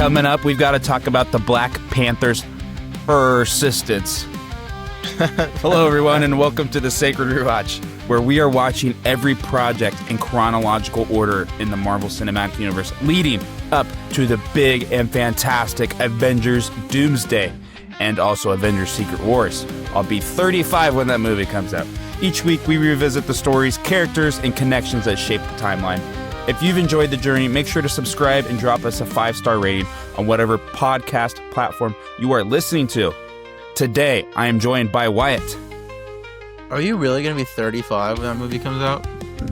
Coming up, we've got to talk about the Black Panther's persistence. Hello, everyone, and welcome to the Sacred Rewatch, where we are watching every project in chronological order in the Marvel Cinematic Universe, leading up to the big and fantastic Avengers Doomsday, and also Avengers Secret Wars. I'll be 35 when that movie comes out. Each week, we revisit the stories, characters, and connections that shape the timeline. If you've enjoyed the journey, make sure to subscribe and drop us a 5-star rating on whatever podcast platform you are listening to. Today, I am joined by Wyatt. Are you really going to be 35 when that movie comes out?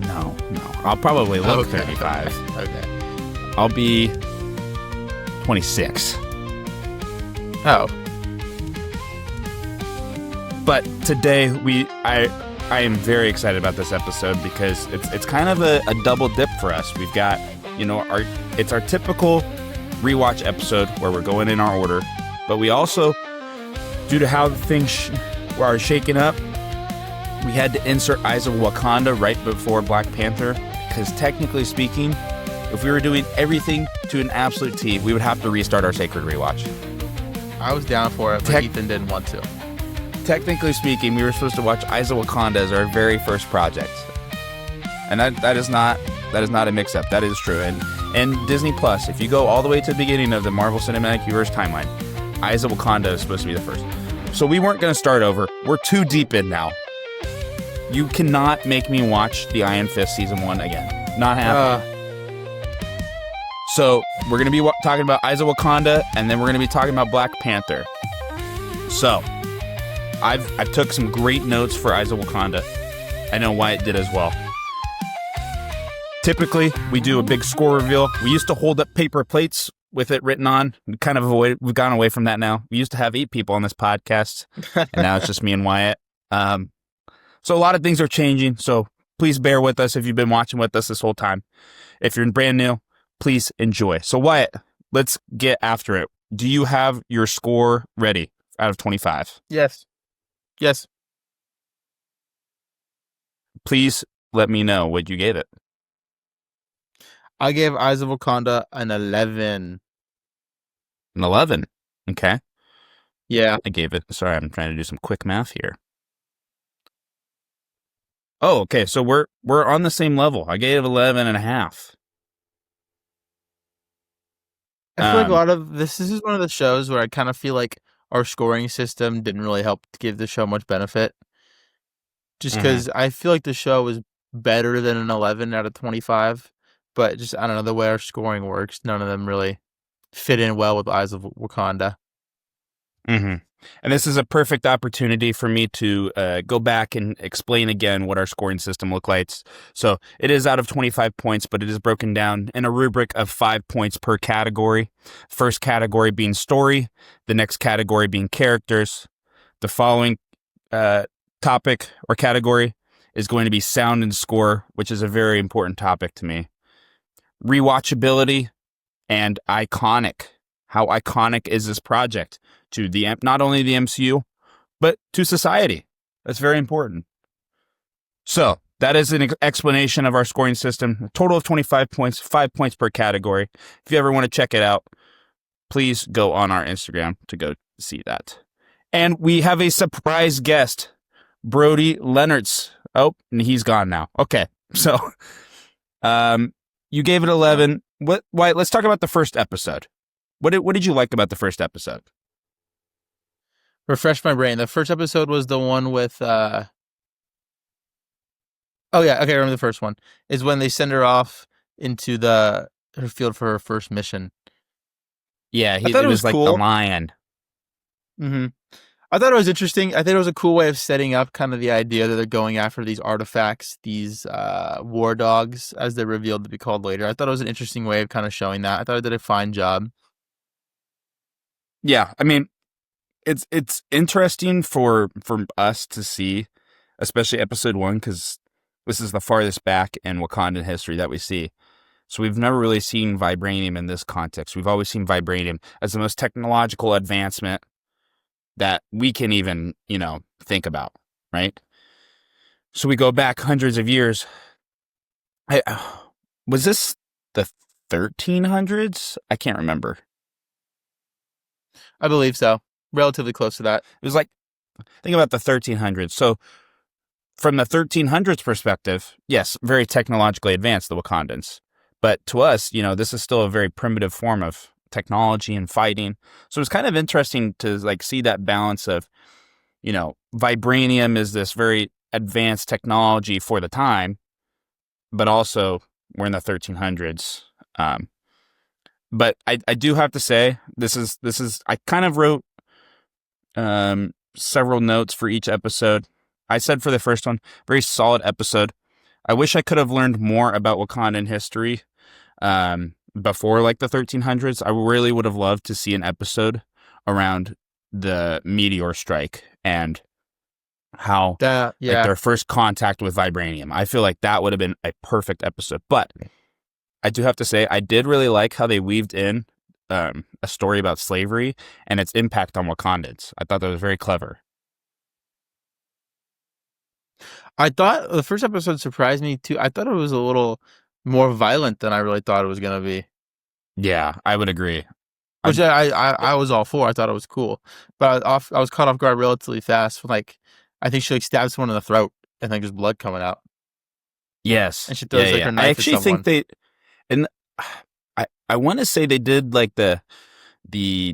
No. I'll probably look 35. Okay. I'll be 26. Oh. But today, I am very excited about this episode because it's kind of a double dip for us. We've got, it's our typical rewatch episode where we're going in our order, but we also, due to how things are shaking up, we had to insert Eyes of Wakanda right before Black Panther, because technically speaking, if we were doing everything to an absolute T, we would have to restart our Sacred Rewatch. I was down for it, but Ethan didn't want to. Technically speaking, we were supposed to watch Eyes of Wakanda as our very first project, and that is not a mix-up. That is true. And Disney Plus, if you go all the way to the beginning of the Marvel Cinematic Universe timeline, Eyes of Wakanda is supposed to be the first. So we weren't going to start over. We're too deep in now. You cannot make me watch the Iron Fist Season 1 again. Not happening. So we're going to be talking about Eyes of Wakanda, and then we're going to be talking about Black Panther. So I've took some great notes for Eyes of Wakanda. I know Wyatt did as well. Typically, we do a big score reveal. We used to hold up paper plates with it written on. We've gone away from that now. We used to have 8 people on this podcast, and now it's just me and Wyatt. So a lot of things are changing, so please bear with us if you've been watching with us this whole time. If you're brand new, please enjoy. So Wyatt, let's get after it. Do you have your score ready out of 25? Yes. Please let me know what you gave it. I gave Eyes of Wakanda an 11. An 11? Okay. Yeah. I gave it, sorry, I'm trying to do some quick math here. Oh, okay, so we're on the same level. I gave 11 and a half. I feel like a lot of this is one of the shows where I kind of feel like our scoring system didn't really help to give the show much benefit. Just because I feel like the show was better than an 11 out of 25. But just, I don't know, the way our scoring works, none of them really fit in well with Eyes of Wakanda. Mm-hmm. And this is a perfect opportunity for me to go back and explain again what our scoring system looks like. So it is out of 25 points, but it is broken down in a rubric of 5 points per category. First category being story, the next category being characters. The following topic or category is going to be sound and score, which is a very important topic to me. Rewatchability and iconic. How iconic is this project to not only the MCU, but to society? That's very important. So that is an explanation of our scoring system. A total of 25 points, 5 points per category. If you ever want to check it out, please go on our Instagram to go see that. And we have a surprise guest, Brody Leonards. Oh, and he's gone now. Okay, so you gave it 11. Wyatt, let's talk about the first episode. What did you like about the first episode? Refresh my brain. The first episode was the one with oh yeah, okay, I remember the first one. Is when they send her off into her field for her first mission. Yeah, it was like cool. The lion. Mm-hmm. I thought it was interesting. I think it was a cool way of setting up kind of the idea that they're going after these artifacts, these war dogs, as they're revealed to be called later. I thought it was an interesting way of kind of showing that. I thought it did a fine job. Yeah, I mean, it's interesting for us to see, especially episode 1, because this is the farthest back in Wakandan history that we see. So we've never really seen vibranium in this context. We've always seen vibranium as the most technological advancement that we can even, think about, right? So we go back hundreds of years. Was this the 1300s? I can't remember. I believe so. Relatively close to that. It was like, think about the 1300s. So from the 1300s perspective, yes, very technologically advanced, the Wakandans. But to us, this is still a very primitive form of technology and fighting. So it's kind of interesting to like see that balance of, vibranium is this very advanced technology for the time, but also we're in the 1300s. But I do have to say, I kind of wrote several notes for each episode. I said for the first one, very solid episode. I wish I could have learned more about Wakandan history before like the 1300s. I really would have loved to see an episode around the meteor strike and how like Yeah. their first contact with vibranium. I feel like that would have been a perfect episode. But I do have to say, I did really like how they weaved in a story about slavery and its impact on Wakandans. I thought that was very clever. I thought the first episode surprised me too. I thought it was a little more violent than I really thought it was gonna be. Yeah, I would agree. Which I was all for. I thought it was cool, but I was caught off guard relatively fast. Like, I think she like stabs someone in the throat and then just blood coming out. Yes. And she Yeah, throws like yeah. her I knife at actually think someone. and I want to say they did like the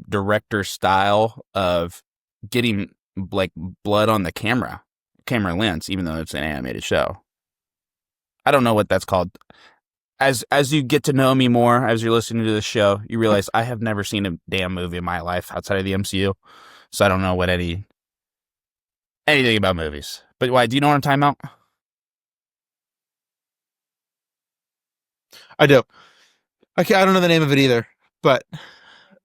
director style of getting like blood on the camera lens, even though it's an animated show. I don't know what that's called. As you get to know me more, as you're listening to the show, you realize I have never seen a damn movie in my life outside of the MCU, so I don't know anything about movies. But why? Do you know what I'm talking about? I do. Okay, I don't know the name of it either, but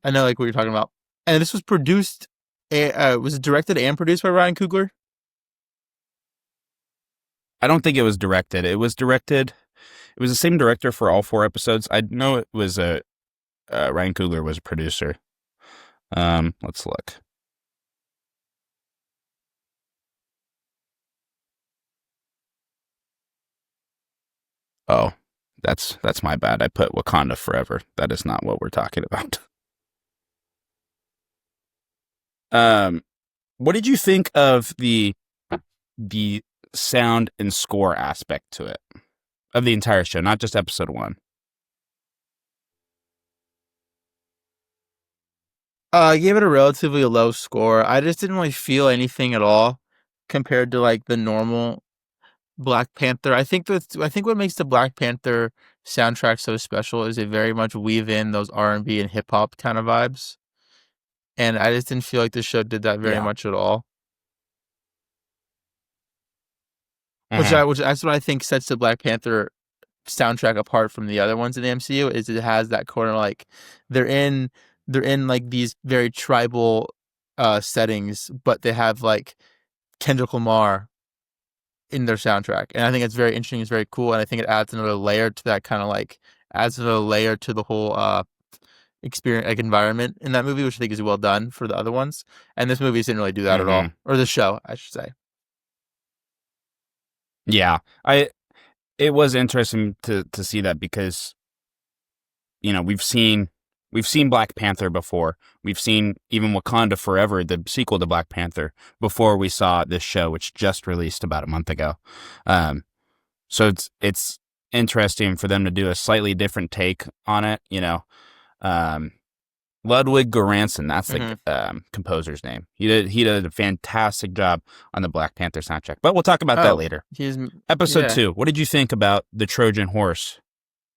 I know like what you're talking about. And this was produced. Was it directed and produced by Ryan Coogler? I don't think it was directed. It was directed. It was the same director for all 4 episodes. I know it was Ryan Coogler was a producer. Let's look. Oh, that's my bad. I put Wakanda Forever. That is not what we're talking about. What did you think of the sound and score aspect to it of the entire show, not just episode 1? I gave it a relatively low score. I just didn't really feel anything at all compared to like the normal Black Panther. I think what makes the Black Panther soundtrack so special is it very much weave in those R&B and hip hop kind of vibes. And I just didn't feel like the show did that very Yeah. much at all. Mm-hmm. Which that's what I think sets the Black Panther soundtrack apart from the other ones in the MCU is it has that corner like they're in they're in like these very tribal settings, but they have like Kendrick Lamar in their soundtrack. And I think it's very interesting, it's very cool, and I think it adds another layer to that kind of like adds another layer to the whole experience like environment in that movie, which I think is well done for the other ones. And this movie didn't really do that at Mm-hmm. all. Or the show, I should say. Yeah. It was interesting to see that because we've seen Black Panther before. We've seen even Wakanda Forever, the sequel to Black Panther, before we saw this show, which just released about a month ago. So it's interesting for them to do a slightly different take on it. Um, Ludwig Göransson, that's the Mm-hmm. composer's name. He did a fantastic job on the Black Panther soundtrack, but we'll talk about that Oh, later. he's Episode yeah. 2. What did you think about the Trojan horse?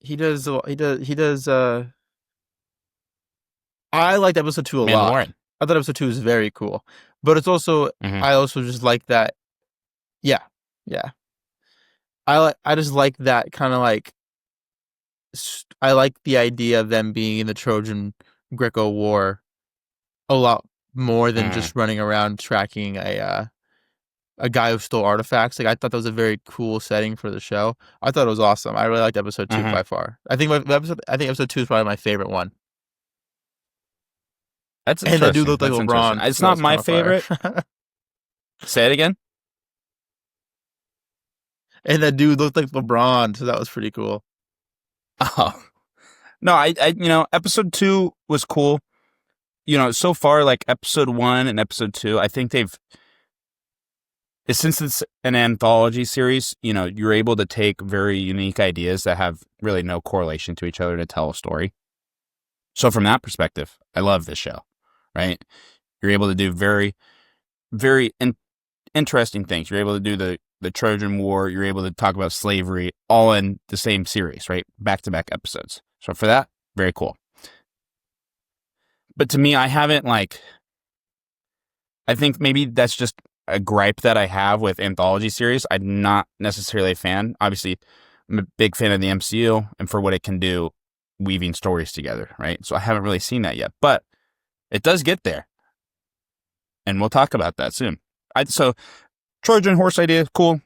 He does. I liked episode 2 a lot. Mandalorian. I thought episode 2 was very cool, but it's also Mm-hmm. I also just like that. Yeah, yeah. I just like that kind of like I like the idea of them being in the Trojan Greco War a lot more than Mm-hmm. just running around tracking a guy who stole artifacts. Like I thought that was a very cool setting for the show. I thought it was awesome. I really liked episode 2 Mm-hmm. by far. I think episode 2 is probably my favorite one. That's And that dude interesting. looked like That's interesting. LeBron, It's so that not was my kind of fire. favorite. Say it again. And that dude looked like LeBron, so that was pretty cool. Oh no, I episode 2 was cool. so far, like episode 1 and episode 2, I think since it's an anthology series, you're able to take very unique ideas that have really no correlation to each other to tell a story. So from that perspective, I love this show, right? You're able to do very, very interesting things. You're able to do the Trojan War. You're able to talk about slavery all in the same series, right? Back-to-back episodes. So for that, very cool. But to me, I think maybe that's just a gripe that I have with anthology series. I'm not necessarily a fan. Obviously, I'm a big fan of the MCU and for what it can do weaving stories together, right? So I haven't really seen that yet, but it does get there. And we'll talk about that soon. So Trojan horse idea, cool.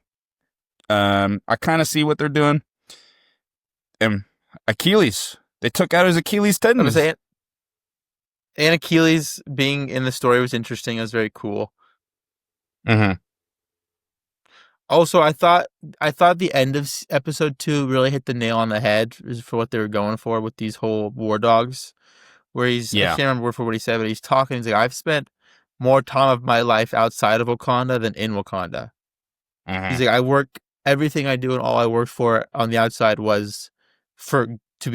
I kind of see what they're doing. And Achilles, they took out his Achilles I was tendons. saying, and Achilles being in the story was interesting. It was very cool. Mm-hmm. Also, I thought the end of episode 2 really hit the nail on the head for what they were going for with these whole war dogs. Where I Yeah. can't remember word for what he said, but he's talking. He's like, I've spent more time of my life outside of Wakanda than in Wakanda. He's Mm-hmm. like, I work everything I do and all I worked for on the outside was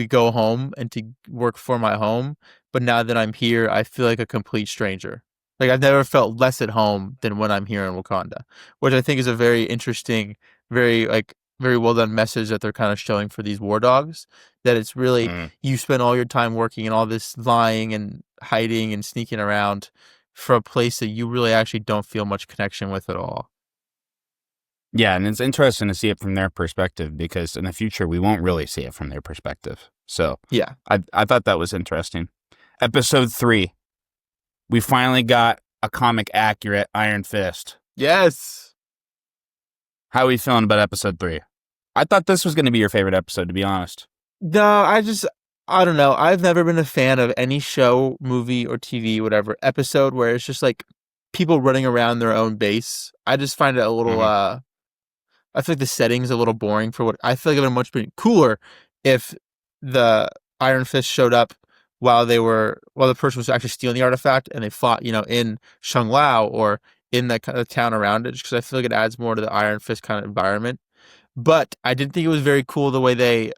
go home and to work for my home. But now that I'm here, I feel like a complete stranger. Like I've never felt less at home than when I'm here in Wakanda, which I think is a very interesting, very well done message that they're kind of showing for these war dogs. That it's really Mm-hmm. you spend all your time working and all this lying and hiding and sneaking around for a place that you really actually don't feel much connection with at all. Yeah, and it's interesting to see it from their perspective because in the future we won't really see it from their perspective. So Yeah. I thought that was interesting. Episode 3, we finally got a comic accurate Iron Fist. Yes. How are we feeling about episode 3? I thought this was going to be your favorite episode, to be honest. No, I don't know. I've never been a fan of any show, movie, or TV, whatever episode where it's just like people running around their own base. I just find it a little, Mm-hmm. I feel like the setting's a little boring for what I feel like it would much be cooler if the Iron Fist showed up while the person was actually stealing the artifact and they fought, in Shang-Lao or in that kind of town around it, because I feel like it adds more to the Iron Fist kind of environment. But I did think it was very cool the way they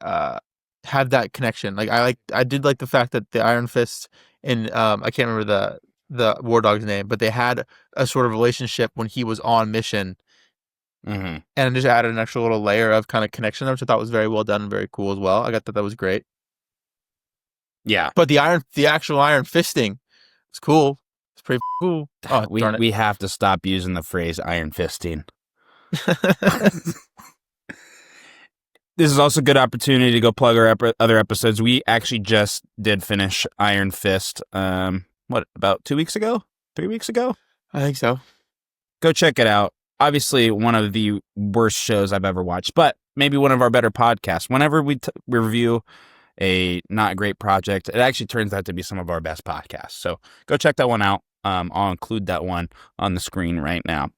had that connection. I did like the fact that the Iron Fist and I can't remember the War Dog's name, but they had a sort of relationship when he was on mission, Mm-hmm. and it just added an extra little layer of kind of connection there, which I thought was very well done and very cool as well. I got that was great. Yeah. But the actual Iron Fisting was cool. It's pretty cool. Oh We darn we have to stop using the phrase iron fisting. it! This is also a good opportunity to go plug our other episodes. We actually just did finish Iron Fist. About 2 weeks ago? 3 weeks ago? I think so. Go check it out. Obviously, one of the worst shows I've ever watched, but maybe one of our better podcasts. Whenever we review a not great project, it actually turns out to be some of our best podcasts. So go check that one out. I'll include that one on the screen right now.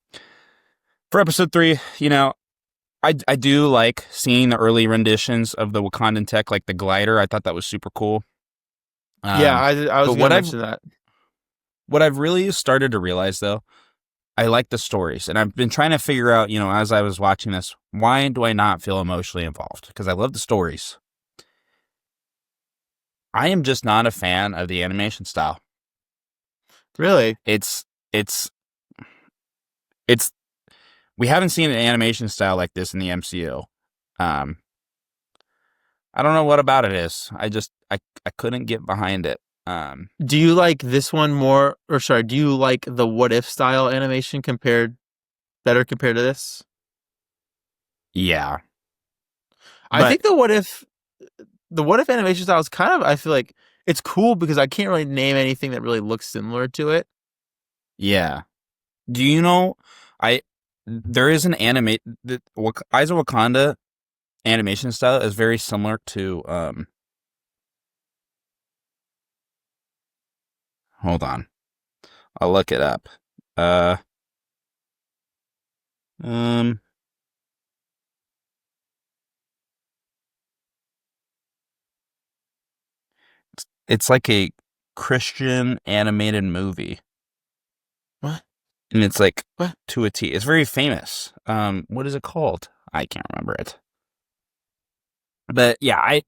For episode 3, I do like seeing the early renditions of the Wakandan tech, like the glider. I thought that was super cool. Yeah, I was But going to mention that. what I've really started to realize, though, I like the stories, and I've been trying to figure out, as I was watching this, why do I not feel emotionally involved? Because I love the stories. I am just not a fan of the animation style. Really? It's it's it's we haven't seen an animation style like this in the MCU. Um, I don't know what about it is. I couldn't get behind it. Do you like this one more, or sorry, do you like the What If style animation better compared to this? Yeah, I but think the What If animation style is kind of, I feel like it's cool because I can't really name anything that really looks similar to it. yeah. Do you know? I there is an animate the Eyes of Wakanda animation style is very similar to Hold on, I'll look it up. Uh, um, it's like a Christian animated movie. What? And it's like What? to a T. It's very famous. What is it called? I can't remember it. But yeah,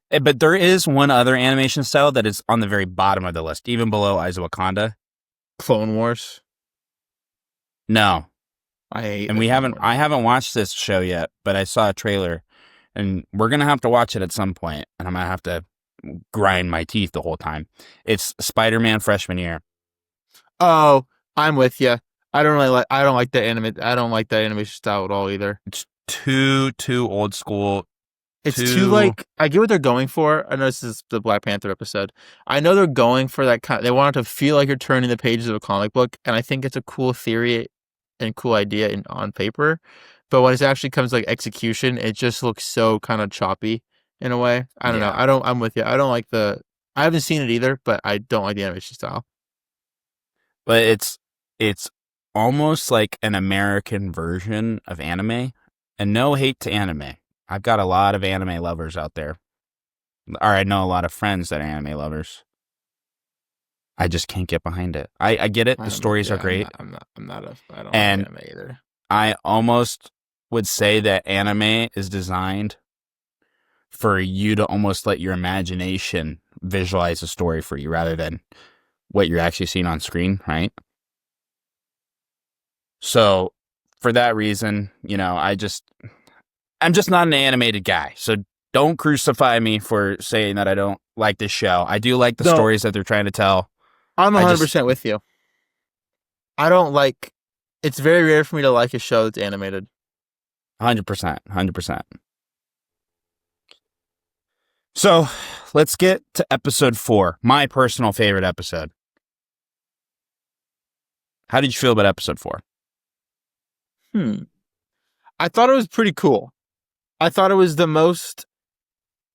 but there is one other animation style that is on the very bottom of the list, even below Eyes of Wakanda. Clone Wars. No. I hate And the Clone Wars. I haven't watched this show yet, but I saw a trailer and we're going to have to watch it at some point, and I'm going to have to grind my teeth the whole time. It's Spider-Man freshman year. Oh, I'm with you. I don't like the animation style at all either. It's too old school. It's too like, I get what they're going for. I know this is the Black Panther episode. I know they're going for that kind. They want it to feel like you're turning the pages of a comic book, and I think it's a cool theory and cool idea on paper. But when it actually comes to like execution, it just looks so kind of choppy in a way. I don't know. Yeah. I'm with you. I don't like I haven't seen it either, but I don't like the animation style. But it's almost like an American version of anime. And no hate to anime. I've got a lot of anime lovers out there. Or I know a lot of friends that are anime lovers. I just can't get behind it. I get it. The stories are great. I don't like And anime either. I almost would say that anime is designed for you to almost let your imagination visualize a story for you rather than what you're actually seeing on screen, right? So for that reason, I'm just not an animated guy. So don't crucify me for saying that I don't like this show. I do like the stories that they're trying to tell. I'm 100% with you. I don't like. It's very rare for me to like a show that's animated. 100%. 100%. So let's get to episode 4, my personal favorite episode. How did you feel about episode 4? I thought it was pretty cool. I thought it was the most,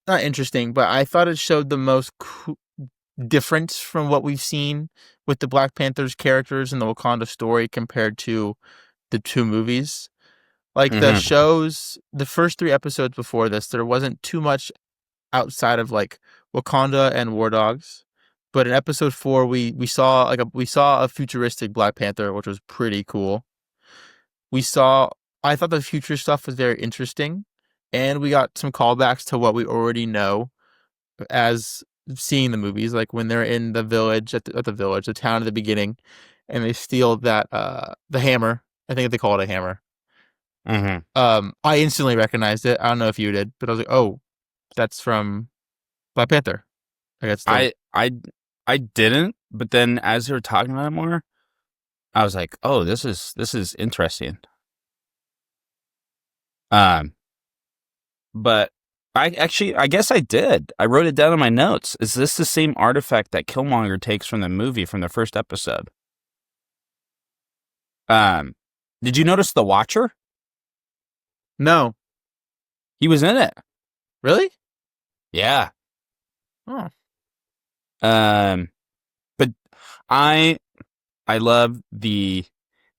not interesting, but I thought it showed the most difference from what we've seen with the Black Panther's characters and the Wakanda story compared to the 2 movies. Like the first 3 episodes before this, there wasn't too much outside of like Wakanda and War Dogs. But in episode 4, we saw a futuristic Black Panther, which was pretty cool. I thought the future stuff was very interesting, and we got some callbacks to what we already know as seeing the movies, like when they're in the village the town at the beginning, and they steal that the hammer. I think they call it a hammer. I instantly recognized it. I don't know if you did, but I was like, oh, that's from Black Panther. I didn't, but then as you were talking about it more, I was like, oh, this is interesting. But I guess I did. I wrote it down in my notes. Is this the same artifact that Killmonger takes from the movie from the first episode? Did you notice the Watcher? No. He was in it. Really? Yeah. Oh. But I love the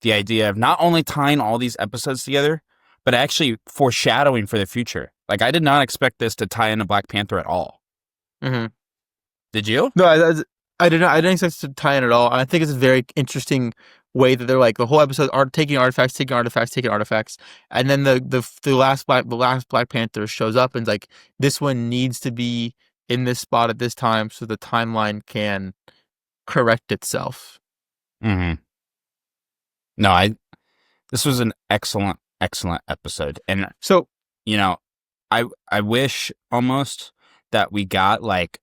idea of not only tying all these episodes together, but actually foreshadowing for the future. Like, I did not expect this to tie into Black Panther at all. Mm-hmm. Did you? No, I did not. I didn't expect it to tie in at all. I think it's a very interesting way that they're like the whole episode are taking artifacts, and then the last Black Panther shows up and is like, this one needs to be in this spot at this time so the timeline can correct itself. Mm-hmm. No, this was an excellent episode. And so, I wish almost that we got like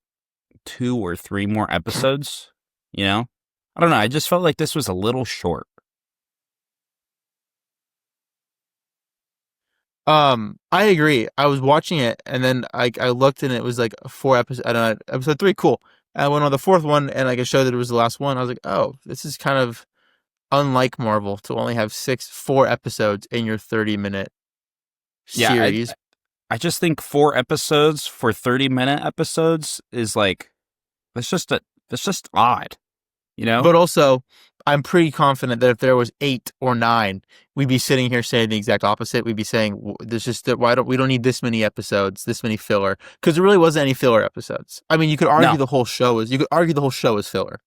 2 or 3 more episodes, I don't know. I just felt like this was a little short. I agree. I was watching it and then I looked and it was like 4 episodes. I don't know, episode 3, cool. I went on the 4th one and like it showed that it was the last one. I was like, oh, this is kind of unlike Marvel to only have 4 episodes in your 30-minute series. Yeah, I just think 4 episodes for 30-minute episodes is like, that's just odd. You know? But also, I'm pretty confident that if there was 8 or 9, we'd be sitting here saying the exact opposite. We'd be saying there's just that we don't need this many episodes, this many filler, because there really wasn't any filler episodes. I mean, you could argue No. the whole show is filler.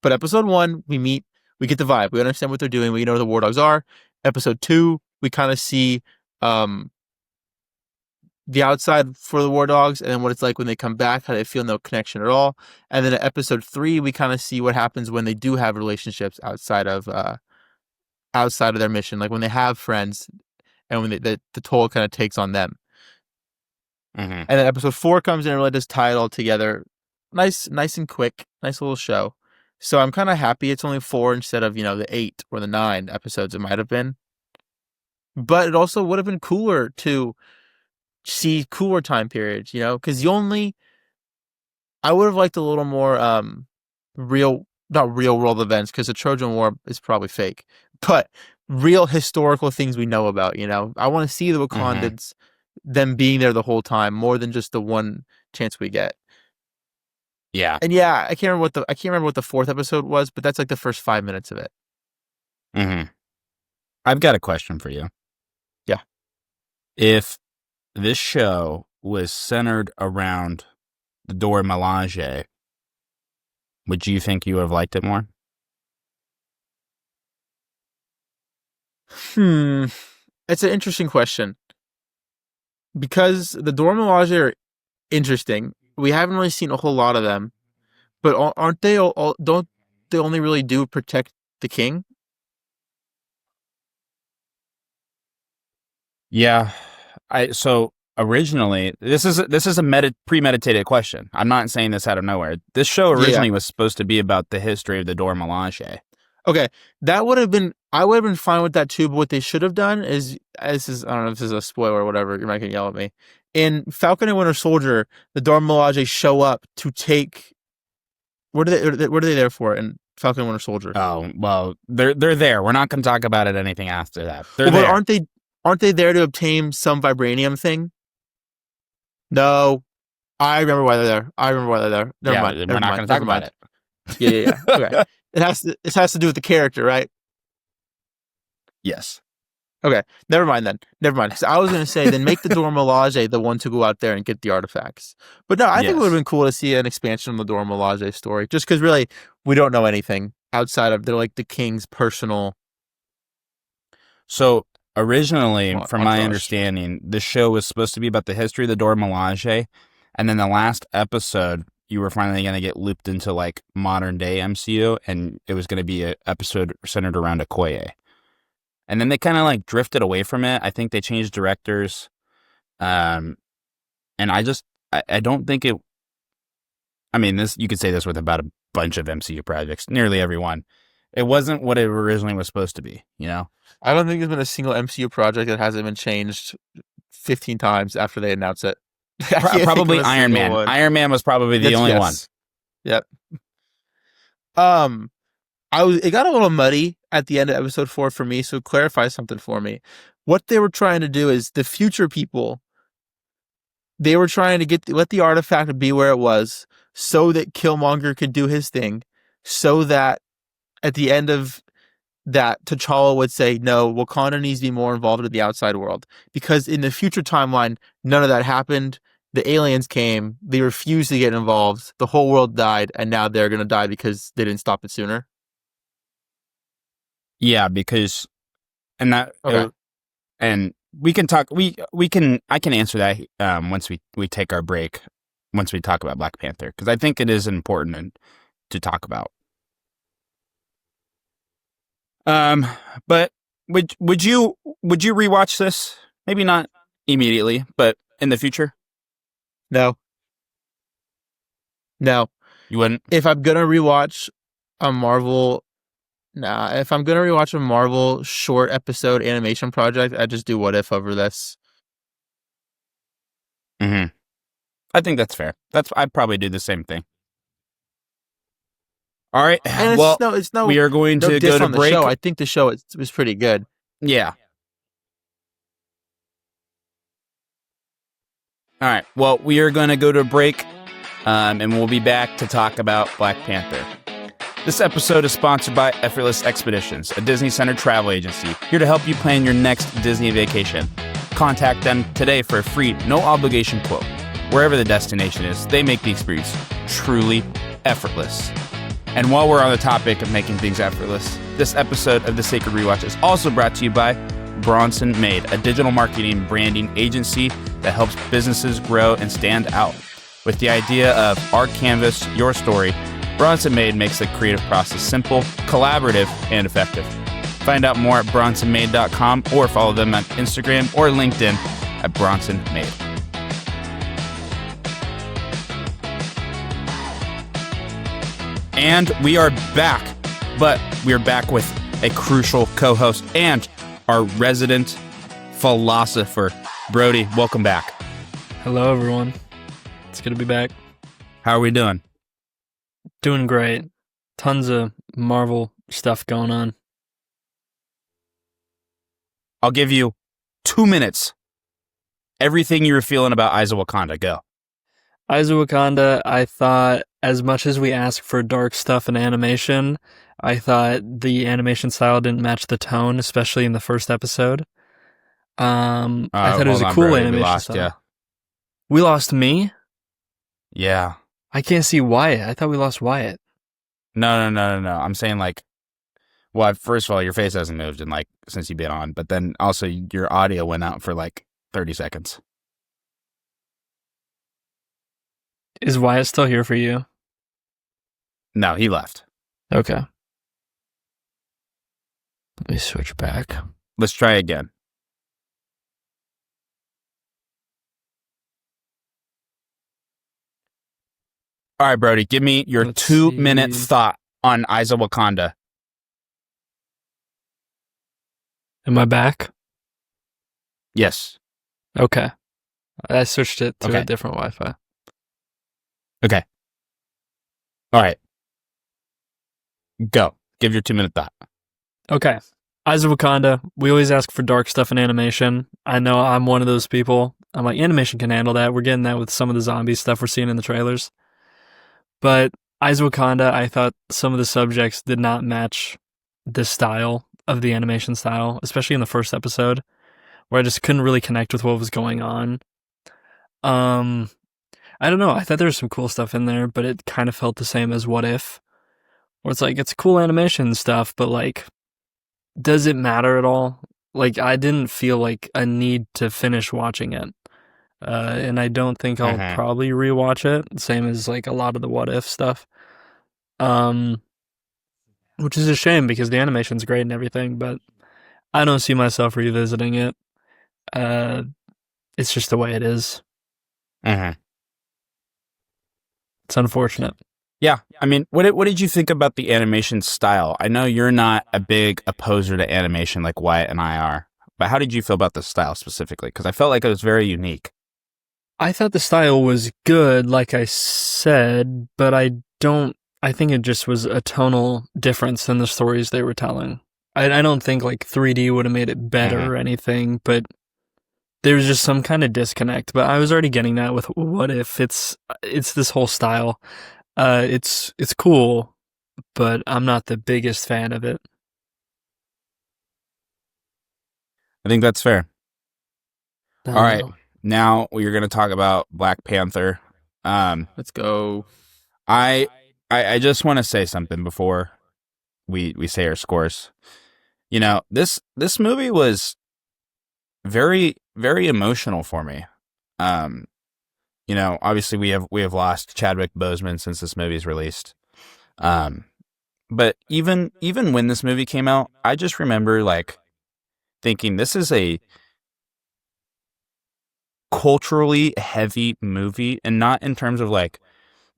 But episode 1, we get the vibe, we understand what they're doing, we know who the War Dogs are. Episode 2, we kind of see um, the outside for the War Dogs, and then what it's like when they come back, how they feel no connection at all. And then at episode 3, we kind of see what happens when they do have relationships outside of their mission, like when they have friends, and when the toll kind of takes on them. Mm-hmm. And then episode 4 comes in and really does tie it all together, nice and quick, nice little show. So I'm kind of happy it's only 4 instead of the 8 or the 9 episodes it might have been. But it also would have been cooler to see cooler time periods, because I would have liked a little more not real world events, because the Trojan War is probably fake, but real historical things we know about. I want to see the Wakandans, them being there the whole time, more than just the one chance we get. Yeah. And yeah, I can't remember what the 4th episode was, but that's like the first 5 minutes of it. Mm-hmm. I've got a question for you. Yeah. If this show was centered around the Dora Milaje, would you think you would have liked it more? It's an interesting question, because the Dora Milaje are interesting. We haven't really seen a whole lot of them, but aren't they all don't they only really do protect the king? Yeah. So originally, this is a premeditated question. I'm not saying this out of nowhere. This show originally was supposed to be about the history of the Dora Milaje. Okay, I would have been fine with that too. But what they should have done is I don't know if this is a spoiler or whatever. You're not gonna yell at me. In Falcon and Winter Soldier, the Dora Milaje show up to take. What are they there for in Falcon and Winter Soldier? Oh well, they're there. We're not going to talk about it anything after that. They're there. But aren't they there to obtain some vibranium thing? No, I remember why they're there. Never mind. We're not going to talk about it. Yeah. Okay. It has to do with the character, right? Yes. Okay. Never mind then. Never mind. So I was going to say, then make the Dora Milaje the one to go out there and get the artifacts. But no, I think it would have been cool to see an expansion of the Dora Milaje story, just because really we don't know anything outside of they're like the king's personal. So originally, from my understanding, the show was supposed to be about the history of the Dora Milaje, and then the last episode, you were finally going to get looped into like modern day MCU, and it was going to be an episode centered around Okoye. And then they kind of like drifted away from it. I think they changed directors. And I don't think it, I mean, you could say this with about a bunch of MCU projects, nearly every one. It wasn't what it originally was supposed to be, I don't think there's been a single MCU project that hasn't been changed 15 times after they announce it. Probably Iron Man. One. Iron Man was probably the only one. Yep. It got a little muddy at the end of episode 4 for me, so clarify something for me. What they were trying to do is the future people, they were trying to let the artifact be where it was so that Killmonger could do his thing, so that at the end of that, T'Challa would say, no, Wakanda needs to be more involved in the outside world. Because in the future timeline, none of that happened. The aliens came, they refused to get involved, the whole world died, and now they're going to die because they didn't stop it sooner. Yeah, because, and that, okay. And we can talk, I can answer that once we take our break, once we talk about Black Panther, because I think it is important to talk about. But would you rewatch this? Maybe not immediately, but in the future? No. You wouldn't? If I'm gonna rewatch a Marvel, if I'm gonna rewatch a Marvel short episode animation project, I just do What If over this. Mm-hmm. I think that's fair. I'd probably do the same thing. All right. And well, we are going to go to break. I think the show was pretty good. Yeah. All right. Well, we are going to go to break, and we'll be back to talk about Black Panther. This episode is sponsored by Effortless Expeditions, a Disney-centered travel agency, here to help you plan your next Disney vacation. Contact them today for a free, no-obligation quote. Wherever the destination is, they make the experience truly effortless. And while we're on the topic of making things effortless, this episode of the Sacred Rewatch is also brought to you by Bronson Made, a digital marketing and branding agency that helps businesses grow and stand out. With the idea of our canvas, your story, Bronson Made makes the creative process simple, collaborative, and effective. Find out more at bronsonmade.com or follow them on Instagram or LinkedIn at Bronson Made. And we are back, but we are back with a crucial co-host and our resident philosopher. Brody, welcome back. Hello, everyone. It's good to be back. How are we doing? Doing great. Tons of Marvel stuff going on. I'll give you 2 minutes. Everything you were feeling about Eyes of Wakanda, go. Eyes of Wakanda, I thought, as much as we ask for dark stuff in animation, I thought the animation style didn't match the tone, especially in the first episode. I thought it was a cool Brody, animation style. Yeah. We lost me? Yeah. I can't see Wyatt. I thought we lost Wyatt. No. I'm saying well, first of all, your face hasn't moved since you've been on, but then also your audio went out for 30 seconds. Is Wyatt still here for you? No, he left. Okay. Let me switch back. Let's try again. All right, Brody, give me your 2-minute thought on Eyes of Wakanda. Am I back? Yes. Okay. I switched it to a different Wi-Fi. Okay. All right. Go. Give your 2-minute thought. Okay. Eyes of Wakanda. We always ask for dark stuff in animation. I know I'm one of those people. I'm like, animation can handle that. We're getting that with some of the zombie stuff we're seeing in the trailers. But Eyes of Wakanda, I thought some of the subjects did not match the style of the animation style, especially in the first episode, where I just couldn't really connect with what was going on. I don't know. I thought there was some cool stuff in there, but it kind of felt the same as What If, where it's it's cool animation stuff, but does it matter at all? I didn't feel a need to finish watching it. And I don't think I'll probably rewatch it, same as a lot of the What If stuff. Which is a shame because the animation's great and everything, but I don't see myself revisiting it. It's just the way it is. Mm-hmm. It's unfortunate. Yeah, I mean, what did you think about the animation style? I know you're not a big opposer to animation like Wyatt and I are, but how did you feel about the style specifically? Because I felt like it was very unique. I thought the style was good, like I said, but I think it just was a tonal difference in the stories they were telling. I don't think 3D would have made it better or anything, but there was just some kind of disconnect. But I was already getting that with What If. It's this whole style. It's cool, but I'm not the biggest fan of it. I think that's fair. All right. Now we're going to talk about Black Panther. Let's go. I just want to say something before we say our scores. You know, this movie was very, very emotional for me. You know, obviously we have lost Chadwick Boseman since this movie's released. But even when this movie came out, I just remember thinking this is a culturally heavy movie, and not in terms of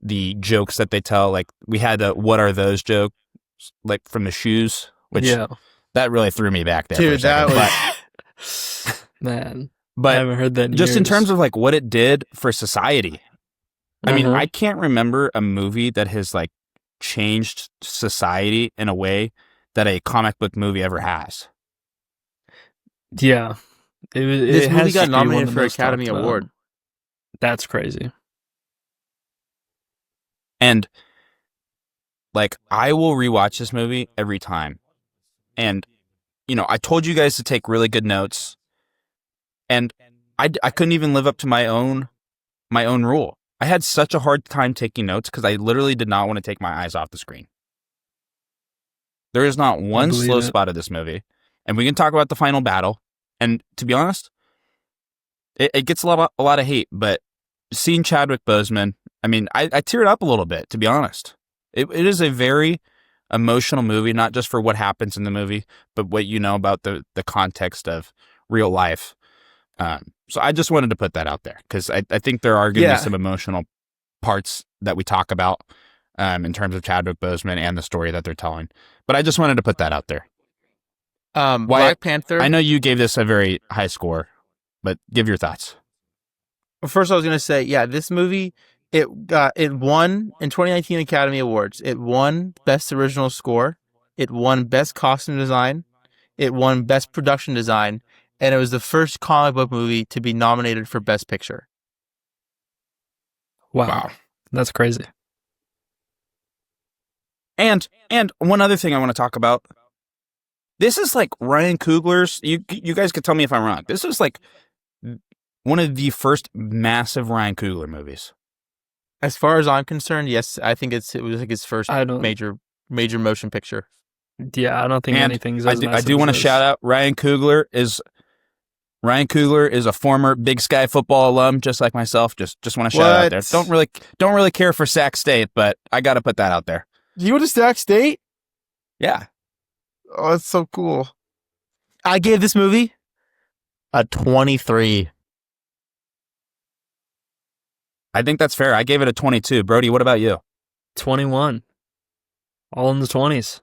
the jokes that they tell. We had the "What are those" jokes from the shoes, which that really threw me back there. Dude, that was man. But I haven't heard that in just years. In terms of what it did for society. I mean, I can't remember a movie that has changed society in a way that a comic book movie ever has. Yeah. This movie got nominated for Academy Award. That's crazy. And like I will rewatch this movie every time. And I told you guys to take really good notes, and I couldn't even live up to my own rule. I had such a hard time taking notes because I literally did not want to take my eyes off the screen. There is not one slow spot of this movie, and we can talk about the final battle. And to be honest, it gets a lot of hate, but seeing Chadwick Boseman, I mean, I teared up a little bit, to be honest. It is a very emotional movie, not just for what happens in the movie, but what you know about the context of real life. So I just wanted to put that out there because I think there are going to be some emotional parts that we talk about in terms of Chadwick Boseman and the story that they're telling. But I just wanted to put that out there. Black Panther. I know you gave this a very high score, but give your thoughts. Well, first, I was going to say, this movie, it won in 2019 Academy Awards. It won Best Original Score. It won Best Costume Design. It won Best Production Design. And it was the first comic book movie to be nominated for Best Picture. Wow. That's crazy. And one other thing I want to talk about. This is like Ryan Coogler's. You guys could tell me if I'm wrong. This is like one of the first massive Ryan Coogler movies. As far as I'm concerned, yes, I think it was like his first major motion picture. Yeah, I don't think anything's as I do want to shout out Ryan Coogler is a former Big Sky football alum, just like myself. Just want to shout out there. Don't really care for Sac State, but I got to put that out there. You went to Sac State? Yeah. Oh, that's so cool. I gave this movie a 23. I think that's fair. I gave it a 22. Brody, what about you? 21. All in the 20s.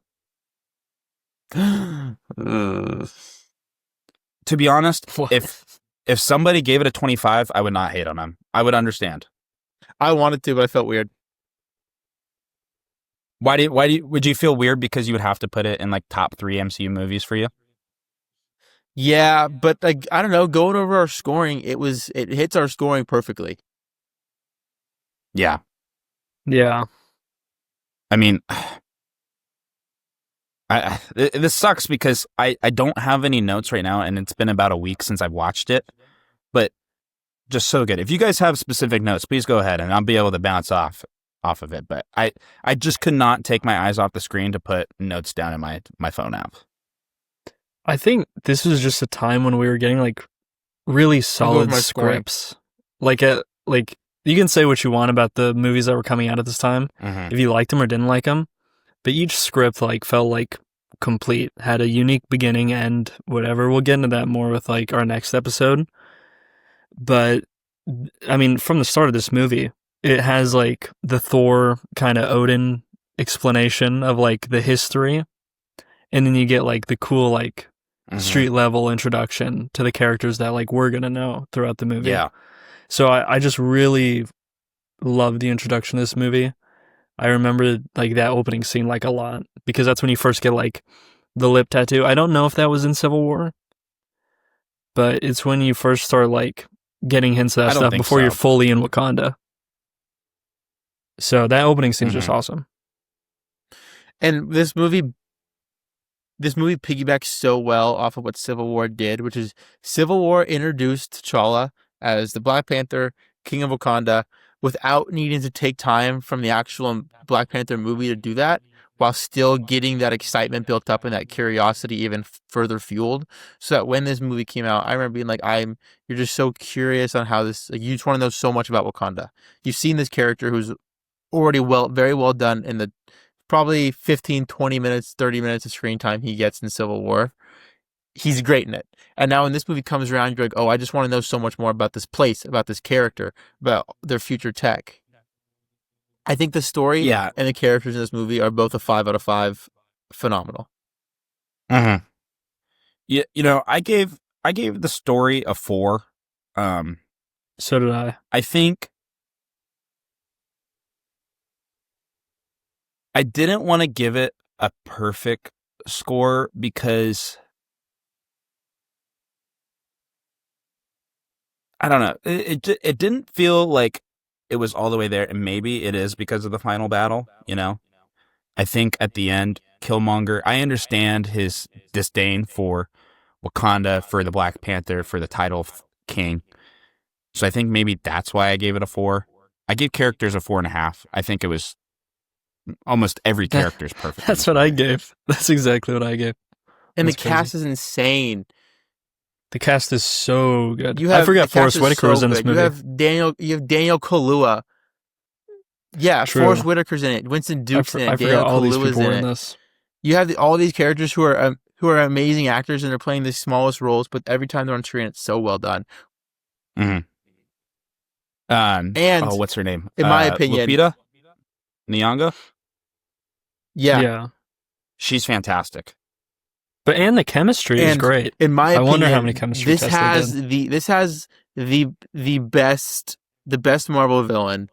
To be honest, if somebody gave it a 25, I would not hate on them. I would understand. I wanted to, but I felt weird. Would you feel weird because you would have to put it in like top 3 MCU movies for you? Yeah, but like I don't know, going over our scoring, it hits our scoring perfectly. Yeah. Yeah. I mean, this sucks because I don't have any notes right now, and it's been about a week since I've watched it, but just so good. If you guys have specific notes, please go ahead, and I'll be able to bounce off of it. But I just could not take my eyes off the screen to put notes down in my phone app. I think this was just a time when we were getting like really solid scripts. Like you can say what you want about the movies that were coming out at this time, if you liked them or didn't like them, but each script like felt like complete, had a unique beginning, end, whatever. We'll get into that more with like our next episode. But I mean, from the start of this movie, it has like the Thor kind of Odin explanation of like the history, and then you get like the cool like street level introduction to the characters that like we're gonna know throughout the movie. Yeah. So I just really love the introduction of this movie. I remember like that opening scene like a lot because that's when you first get like the lip tattoo. I don't know if that was in Civil War, but it's when you first start like getting hints of that stuff before you're fully in Wakanda. So that opening scene is just awesome. And this movie piggybacks so well off of what Civil War did, which is Civil War introduced T'Challa as the Black Panther, King of Wakanda, without needing to take time from the actual Black Panther movie to do that, while still getting that excitement built up and that curiosity even further fueled. So that when this movie came out, I remember being like, you're just so curious on how this, like, you just want to know so much about Wakanda. You've seen this character who's already very well done in the probably 15, 20 minutes, 30 minutes of screen time he gets in Civil War. He's great in it. And now when this movie comes around, you're like, oh, I just want to know so much more about this place, about this character, about their future tech. I think the story and the characters in this movie are both a 5 out of 5. Phenomenal. Yeah, I gave the story a 4. So did I. I think I didn't want to give it a perfect score because I don't know. It didn't feel like it was all the way there, and maybe it is because of the final battle, I think at the end, Killmonger, I understand his disdain for Wakanda, for the Black Panther, for the title of king. So I think maybe that's why I gave it a 4. I gave characters a 4.5. I think it was almost every character is perfect. That's what I gave. That's exactly what I gave. And That's the cast is insane. The cast is so good. You have, I forgot the cast Forrest is Whitaker so was in this good. movie. You have Daniel Kaluuya. Yeah, True. Forrest Whitaker's in it. Winston Duke's in it. I Daniel forgot all these Kaluuya's people were in in it. this. You have all these characters who are amazing actors and they're playing the smallest roles, but every time they're on screen, it's so well done. Mm-hmm. And what's her name? In my opinion, Lupita Nyong'o. Yeah, she's fantastic. But the chemistry is great. In my opinion, I wonder how many chemistry tests they did. This has the best Marvel villain.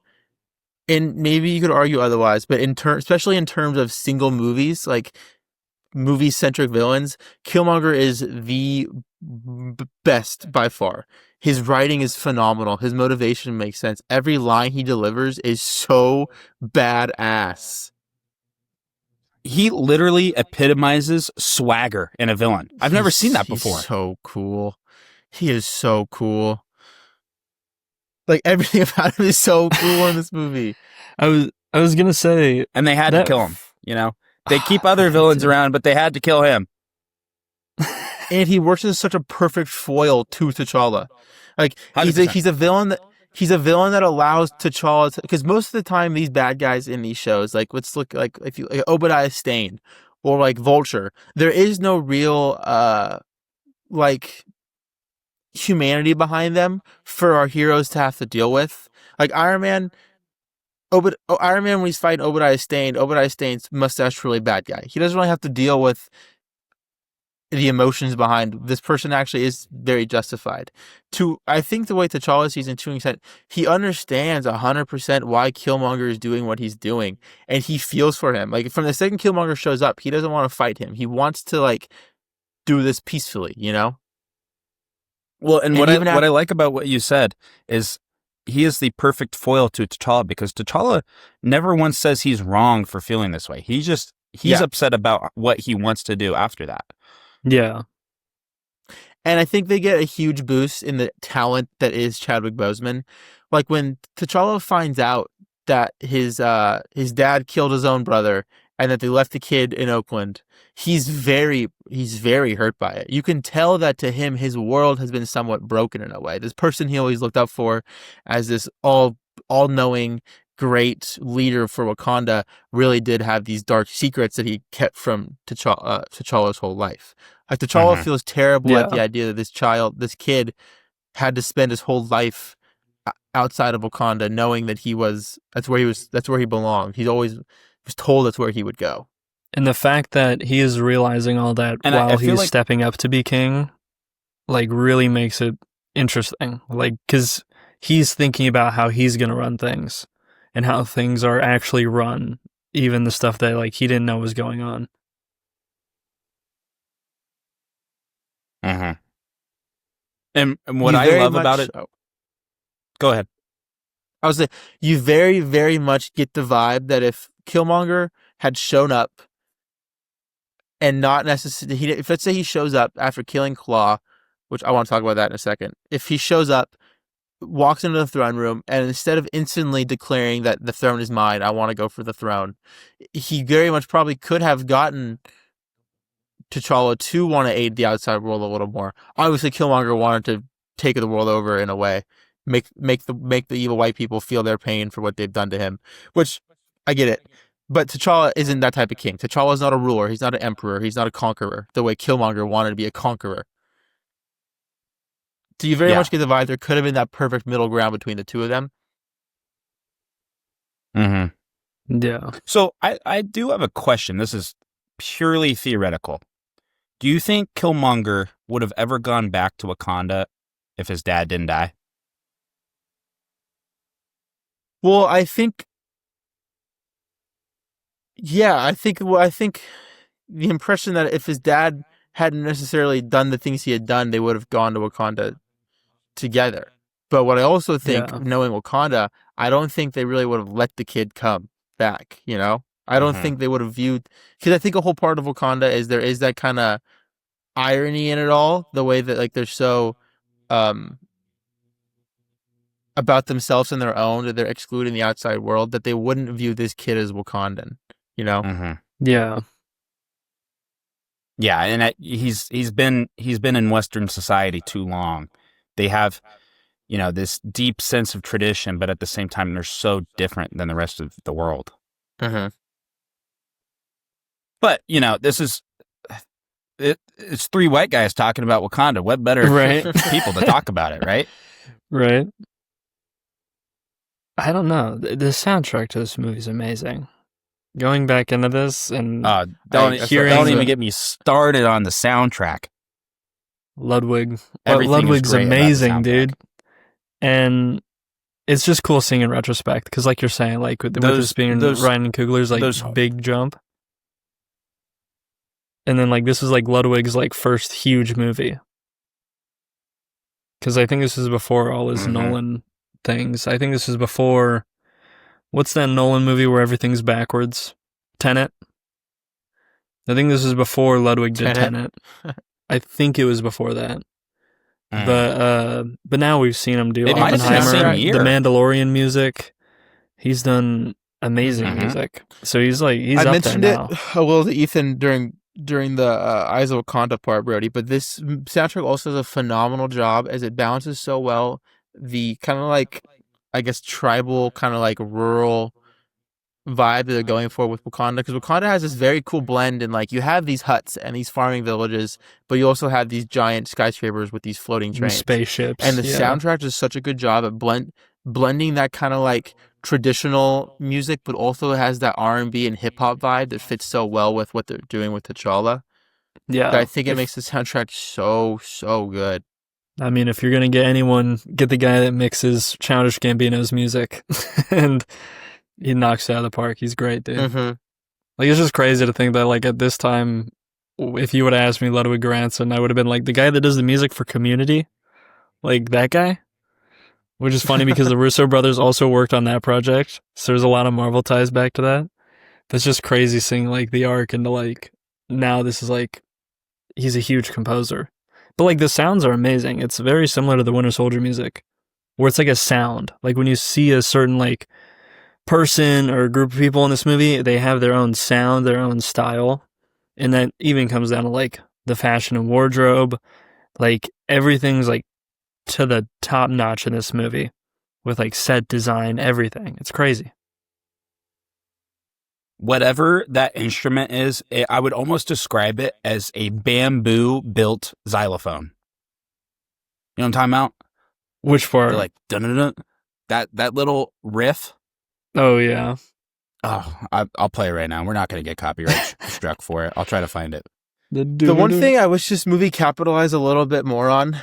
And maybe you could argue otherwise, but especially in terms of single movies, like movie-centric villains, Killmonger is the best by far. His writing is phenomenal. His motivation makes sense. Every line he delivers is so badass. He literally epitomizes swagger in a villain. I've never seen that before. He's so cool. He is so cool. Like, everything about him is so cool in this movie. I was gonna say, and they had to kill him. You know, they keep other villains around, but they had to kill him. And he works as such a perfect foil to T'Challa. Like, he's a villain that allows T'Challa to, because most of the time these bad guys in these shows, like, let's look like Obadiah Stane or like Vulture, there is no real like humanity behind them for our heroes to have to deal with. Like Iron Man, when he's fighting Obadiah Stane's mustache really bad guy. He doesn't really have to deal with the emotions behind this person. Actually is very justified. I think the way T'Challa sees into it, he understands 100% why Killmonger is doing what he's doing, and he feels for him. Like, from the second Killmonger shows up, he doesn't want to fight him. He wants to, like, do this peacefully, you know? Well, and what I like about what you said is he is the perfect foil to T'Challa, because T'Challa never once says he's wrong for feeling this way. He's upset about what he wants to do after that. Yeah. And I think they get a huge boost in the talent that is Chadwick Boseman. Like, when T'Challa finds out that his dad killed his own brother and that they left the kid in Oakland, he's very hurt by it. You can tell that to him, his world has been somewhat broken in a way. This person he always looked up for as this all-knowing, great leader for Wakanda really did have these dark secrets that he kept from T'Challa's whole life. Like, T'Challa feels terrible at the idea that this kid had to spend his whole life outside of Wakanda, knowing that that's where he belonged. He always was told that's where he would go. And the fact that he is realizing all that while he's stepping up to be king, like, really makes it interesting. Like, because he's thinking about how he's going to run things and how things are actually run, even the stuff that, like, he didn't know was going on. Mm-hmm. And what I love about it... Go ahead. I was saying, you very, very much get the vibe that if Killmonger had shown up and not necessarily... If, let's say, he shows up after killing Claw, which I want to talk about that in a second. If he shows up, walks into the throne room, and instead of instantly declaring that the throne is mine, I want to go for the throne, he very much probably could have gotten T'Challa to want to aid the outside world a little more. Obviously, Killmonger wanted to take the world over in a way, make the evil white people feel their pain for what they've done to him, which I get it. But T'Challa isn't that type of king. T'Challa is not a ruler. He's not an emperor. He's not a conqueror, the way Killmonger wanted to be a conqueror. So you very much get the vibe there could have been that perfect middle ground between the two of them. Mm-hmm. Yeah. So I do have a question. This is purely theoretical. Do you think Killmonger would have ever gone back to Wakanda if his dad didn't die? Well, I think the impression that if his dad hadn't necessarily done the things he had done, they would have gone to Wakanda together. But what I also think, knowing Wakanda, I don't think they really would have let the kid come back, you know? I don't think they would have viewed, because I think a whole part of Wakanda is there is that kind of irony in it all, the way that like they're so about themselves and their own, that they're excluding the outside world, that they wouldn't view this kid as Wakandan, you know? Yeah. Yeah, and he's been in Western society too long. They have, this deep sense of tradition, but at the same time, they're so different than the rest of the world. But this is it's three white guys talking about Wakanda. What better people to talk about it, right? Right. I don't know. The soundtrack to this movie is amazing. Going back into this and don't even get me started on the soundtrack. Ludwig. Ludwig's amazing, dude. And it's just cool seeing in retrospect because, like you're saying, like with this being Ryan Coogler's like big jump, and then like this was like Ludwig's like first huge movie. Because I think this is before all his Nolan things. I think this is before. What's that Nolan movie where everything's backwards? Tenet? I think this is before Ludwig did Tenet. I think it was before that. But now we've seen him do Oppenheimer, the Mandalorian music. He's done amazing music. So he's up there now. I mentioned it a little to Ethan during the Eyes of Wakanda part, Brody, but this soundtrack also does a phenomenal job as it balances so well the kind of like, I guess, tribal, kind of like rural vibe that they're going for with Wakanda, because Wakanda has this very cool blend, and like you have these huts and these farming villages, but you also have these giant skyscrapers with these floating trains, spaceships, and the soundtrack does such a good job at blending that kind of like traditional music, but also has that R&B and hip hop vibe that fits so well with what they're doing with T'Challa. Yeah, I think it makes the soundtrack so good. I mean, if you're gonna get anyone, get the guy that mixes Childish Gambino's music, and he knocks it out of the park. He's great, dude. Like, it's just crazy to think that, like, at this time, if you would have asked me Ludwig Göransson, I would have been like, the guy that does the music for Community, like that guy. Which is funny because the Russo brothers also worked on that project, so there's a lot of Marvel ties back to that. That's just crazy seeing like the arc into like now this is like he's a huge composer. But like the sounds are amazing. It's very similar to the Winter Soldier music, where it's like a sound. Like when you see a certain like person or group of people in this movie, they have their own sound, their own style. And that even comes down to like the fashion and wardrobe. Like everything's like to the top notch in this movie with like set design, everything. It's crazy. Whatever that instrument is, I would almost describe it as a bamboo built xylophone. You know what I'm talking about? Which part? They're like dun-dun-dun. That little riff. Oh yeah. Oh, I'll play it right now. We're not going to get copyright struck for it. I'll try to find it. The one thing I wish this movie capitalized a little bit more on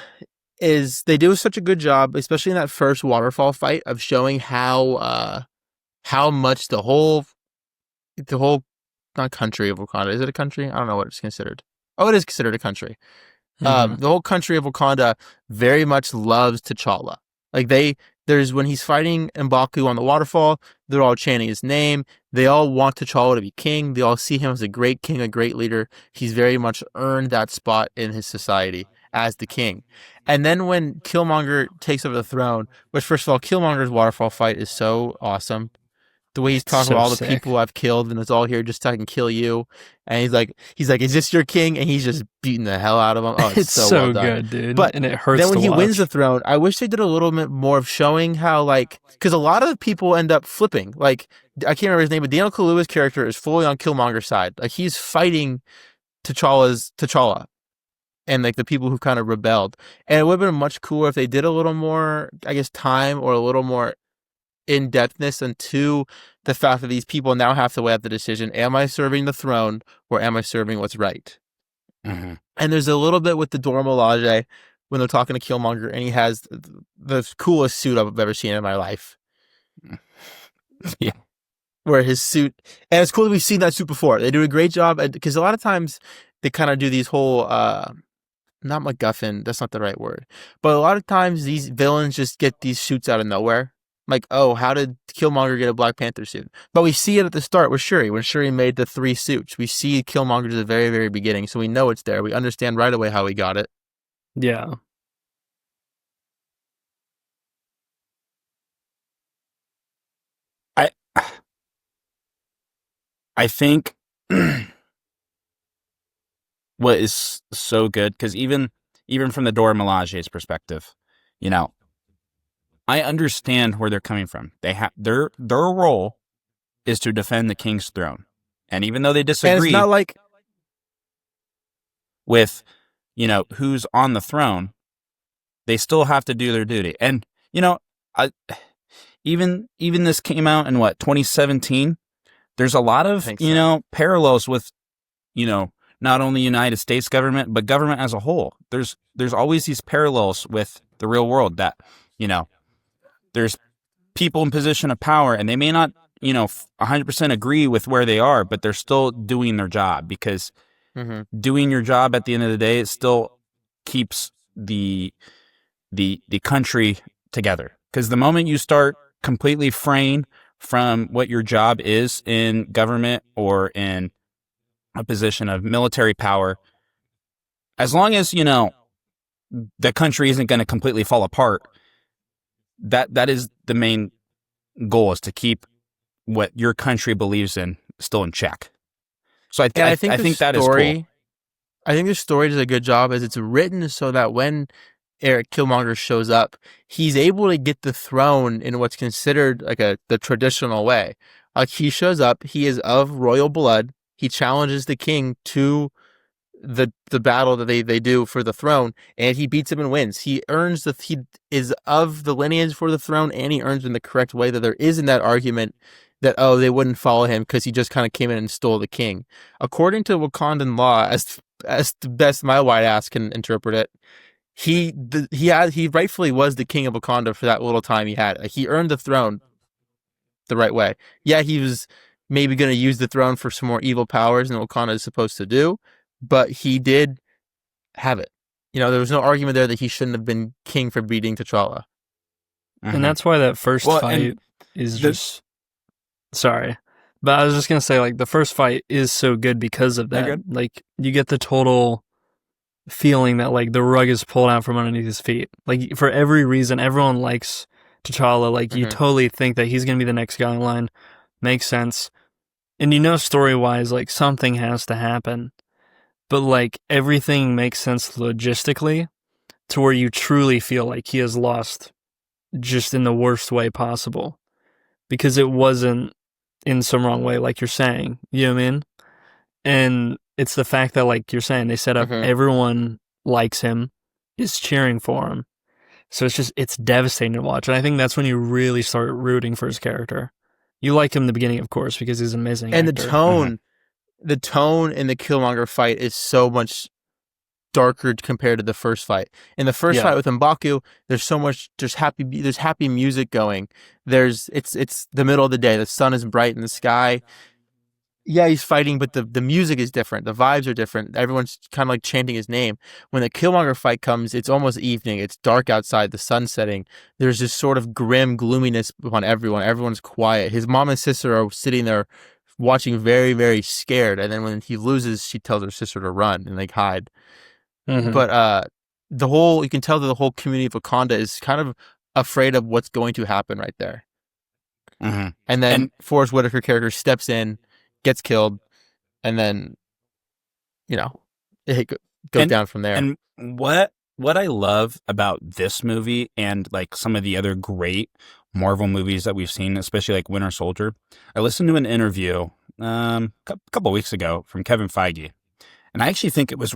is they do such a good job, especially in that first waterfall fight, of showing how much the whole not country of Wakanda, is it a country? I don't know what it's considered. Oh, it is considered a country. The whole country of Wakanda very much loves T'Challa. Like there's when he's fighting M'Baku on the waterfall, they're all chanting his name. They all want T'Challa to be king. They all see him as a great king, a great leader. He's very much earned that spot in his society as the king. And then when Killmonger takes over the throne, which first of all, Killmonger's waterfall fight is so awesome. The way he's talking about all the people I've killed, and it's all here just so I can kill you. And he's like, is this your king? And he's just beating the hell out of him. Oh, it's so well done. Good, dude. But and it hurts. Then when he wins the throne, I wish they did a little bit more of showing how, like, because a lot of the people end up flipping. Like, I can't remember his name, but Daniel Kaluuya's character is fully on Killmonger's side. Like, he's fighting T'Challa. And like the people who kind of rebelled. And it would have been much cooler if they did a little more, I guess, time or a little more in-depthness into the fact that these people now have to weigh up the decision: am I serving the throne or am I serving what's right? And there's a little bit with the Dora Milaje when they're talking to Killmonger, and he has the coolest suit I've ever seen in my life. Yeah. Where his suit, and it's cool that we've seen that suit before. They do a great job, because a lot of times they kind of do these whole not MacGuffin, that's not the right word, but a lot of times these villains just get these suits out of nowhere. Like, oh, how did Killmonger get a Black Panther suit? But we see it at the start with Shuri, when Shuri made the 3 suits. We see Killmonger at the very, very beginning, so we know it's there. We understand right away how he got it. Yeah. I I think what is so good, because even from the Dora Milaje's perspective, you know, I understand where they're coming from. They have their role is to defend the king's throne, and even though they And it's disagree not like with, who's on the throne, they still have to do their duty. And I even this came out in what, 2017. There's a lot I of think so. parallels with not only United States government but government as a whole. There's always these parallels with the real world, that there's people in position of power, and they may not 100% agree with where they are, but they're still doing their job, because doing your job at the end of the day, it still keeps the country together. Because the moment you start completely fraying from what your job is in government or in a position of military power, as long as the country isn't going to completely fall apart, that is the main goal, is to keep what your country believes in still in check. So I think that is cool. I think the story does a good job, as it's written so that when Eric Killmonger shows up, he's able to get the throne in what's considered like the traditional way. Like, he shows up, he is of royal blood, he challenges the king to the battle that they do for the throne, and he beats him and wins. He is of the lineage for the throne, and he earns in the correct way, that there isn't that argument that, oh, they wouldn't follow him because he just kind of came in and stole the king. According to Wakandan law, as the best my white ass can interpret it, he rightfully was the king of Wakanda for that little time he had. Like, he earned the throne the right way. Yeah, he was maybe going to use the throne for some more evil powers than Wakanda is supposed to do, but he did have it. There was no argument there that he shouldn't have been king for beating T'Challa. And that's why that first fight is just... Sorry. But I was just going to say, like, the first fight is so good because of that. Like, you get the total feeling that, like, the rug is pulled out from underneath his feet. Like, for every reason, everyone likes T'Challa. Like, you totally think that he's going to be the next guy in line. Makes sense. And story-wise, like, something has to happen. But, like, everything makes sense logistically to where you truly feel like he has lost just in the worst way possible. Because it wasn't in some wrong way, like you're saying. You know what I mean? And it's the fact that, like you're saying, they set up everyone likes him, is cheering for him. So it's devastating to watch. And I think that's when you really start rooting for his character. You like him in the beginning, of course, because he's an amazing actor. And the tone in the Killmonger fight is so much darker compared to the first fight. In the first fight with M'Baku, there's happy music going. It's the middle of the day, the sun is bright in the sky. Yeah, he's fighting, but the music is different. The vibes are different. Everyone's kind of like chanting his name. When the Killmonger fight comes, it's almost evening. It's dark outside, the sun's setting. There's this sort of grim gloominess upon everyone. Everyone's quiet. His mom and sister are sitting there watching, very, very scared. And then when he loses, she tells her sister to run and like hide. But you can tell that the whole community of Wakanda is kind of afraid of what's going to happen right there. And then Forrest Whitaker character steps in, gets killed, and then it goes down from there. And what I love about this movie, and like some of the other great Marvel movies that we've seen, especially like Winter Soldier, I listened to an interview a couple weeks ago from Kevin Feige, and I actually think it was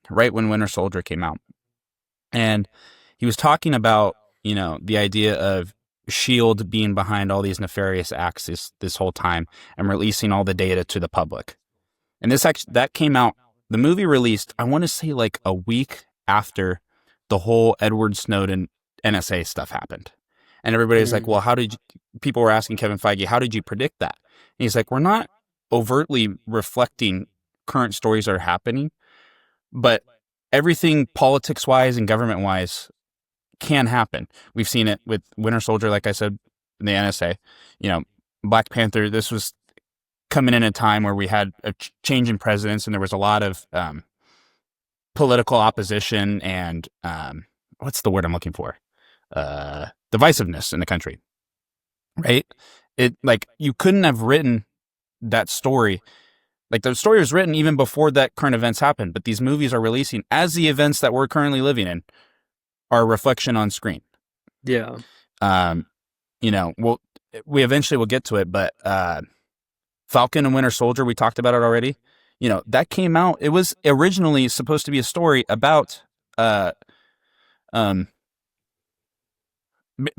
right when Winter Soldier came out, and he was talking about the idea of SHIELD being behind all these nefarious acts this whole time and releasing all the data to the public. And that came out, the movie released, I want to say like a week after the whole Edward Snowden NSA stuff happened. And everybody's like, well, people were asking Kevin Feige, how did you predict that? And he's like, we're not overtly reflecting current stories that are happening, but everything politics-wise and government-wise can happen. We've seen it with Winter Soldier, like I said the NSA. Black Panther. This was coming in a time where we had a change in presidents, and there was a lot of political opposition and what's the word I'm looking for? Divisiveness in the country, right? It like you couldn't have written that story. Like the story was written even before that current events happened, but these movies are releasing as the events that we're currently living in are a reflection on screen. Yeah. We eventually will get to it, but Falcon and Winter Soldier, we talked about it already. That came out. It was originally supposed to be a story about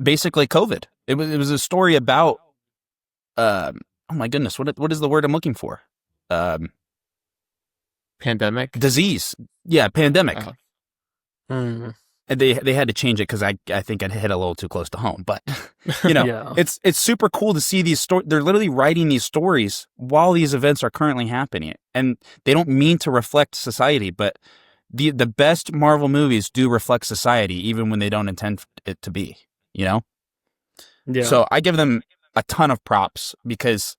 basically COVID. It was a story about oh my goodness, what is the word I'm looking for? Pandemic? Disease. Yeah, pandemic. Mm. And they had to change it because I think it hit a little too close to home. But Yeah. it's super cool to see these stories. They're literally writing these stories while these events are currently happening, and they don't mean to reflect society, but the best Marvel movies do reflect society, even when they don't intend it to be. Yeah. So I give them a ton of props because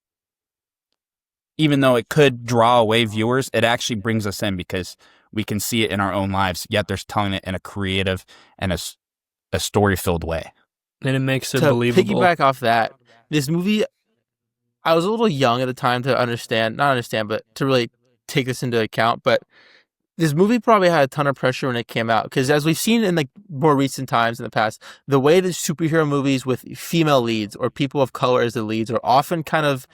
even though it could draw away viewers, it actually brings us in because we can see it in our own lives, yet they're telling it in a creative and a story-filled way. And it makes it to believable. Piggyback off that, this movie, I was a little young at the time to but to really take this into account. But this movie probably had a ton of pressure when it came out because, as we've seen in like more recent times in the past, the way that superhero movies with female leads or people of color as the leads are often kind of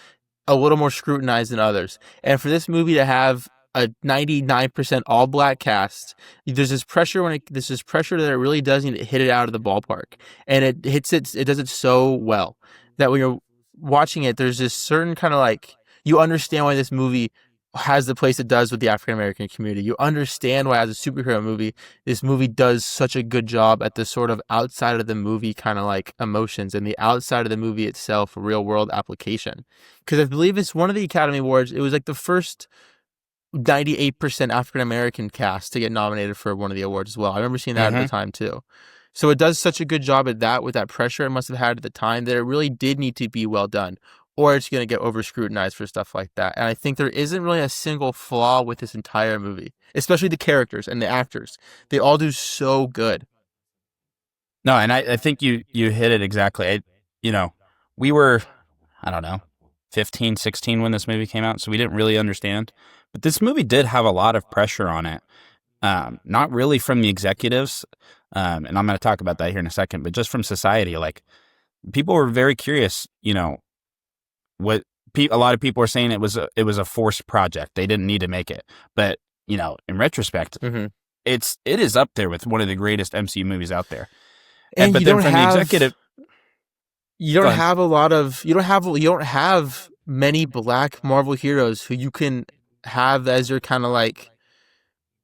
a little more scrutinized than others. And for this movie to have a 99% all black cast, there's this pressure that it really does need to hit it out of the ballpark, and it does it so well that when you're watching it, there's this certain kind of like, you understand why this movie has the place it does with the African American community. You understand why, as a superhero movie, this movie does such a good job at the sort of outside of the movie kind of like emotions and the outside of the movie itself real world application. Because I believe it's one of the Academy Awards. It was like the first 98% African American cast to get nominated for one of the awards as well. I remember seeing that at the time too. So it does such a good job at that, with that pressure it must have had at the time, that it really did need to be well done, or it's going to get over scrutinized for stuff like that. And I think there isn't really a single flaw with this entire movie, especially the characters and the actors. They all do so good. No, and I think you hit it exactly. We were, I don't know, 15, 16 when this movie came out, so we didn't really understand. But this movie did have a lot of pressure on it. Not really from the executives, and I'm going to talk about that here in a second, but just from society. Like, people were very curious, what a lot of people are saying it was a forced project. They didn't need to make it. But, in retrospect, it is up there with one of the greatest MCU movies out there. And but you then don't from have, the executive, you don't have a lot of, you don't have many black Marvel heroes who you can have as your kind of like,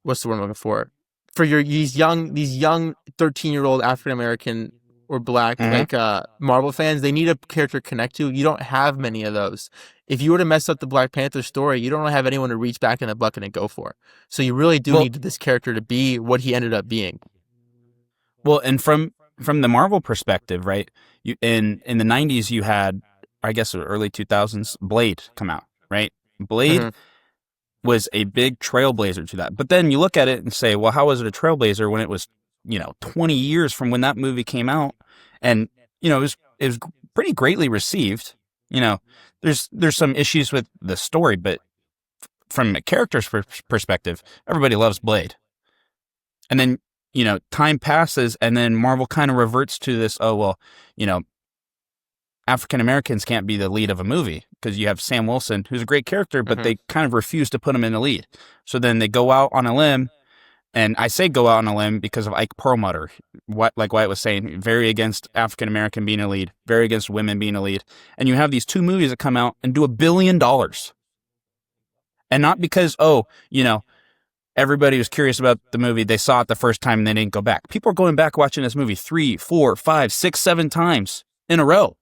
what's the word I'm looking for? For these young 13-year-old African American or black Marvel fans, they need a character to connect to. You don't have many of those. If you were to mess up the Black Panther story, you don't really have anyone to reach back in the bucket and go for. So you really do need this character to be what he ended up being. Well, and from the Marvel perspective, right? In the 90s, you had, I guess, early 2000s, Blade come out, right? Blade was a big trailblazer to that. But then you look at it and say, well, how was it a trailblazer when it was, 20 years from when that movie came out? And, it was pretty greatly received. There's some issues with the story, but from a character's perspective, everybody loves Blade. And then, time passes, and then Marvel kind of reverts to this, African Americans can't be the lead of a movie because you have Sam Wilson, who's a great character, but they kind of refuse to put him in the lead. So then they go out on a limb, and I say go out on a limb because of Ike Perlmutter, like Wyatt was saying, very against African American being a lead, very against women being a lead. And you have these two movies that come out and do $1 billion. And not because, everybody was curious about the movie. They saw it the first time and they didn't go back. People are going back watching this movie 3, 4, 5, 6, 7 times in a row.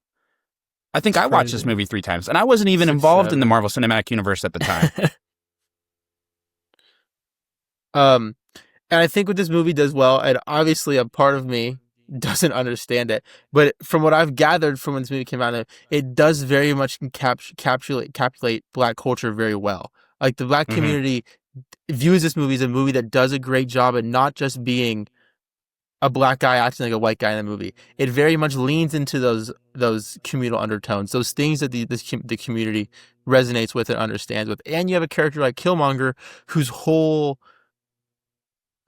I think I watched this movie 3 times, and I wasn't even involved in the Marvel Cinematic Universe at the time. And I think what this movie does well, and obviously a part of me doesn't understand it. But from what I've gathered from when this movie came out, it does very much encapsulate Black culture very well. Like the Black community views this movie as a movie that does a great job at not just being a Black guy acting like a white guy in the movie. It very much leans into those communal undertones, those things that the community resonates with and understands with. And you have a character like Killmonger, whose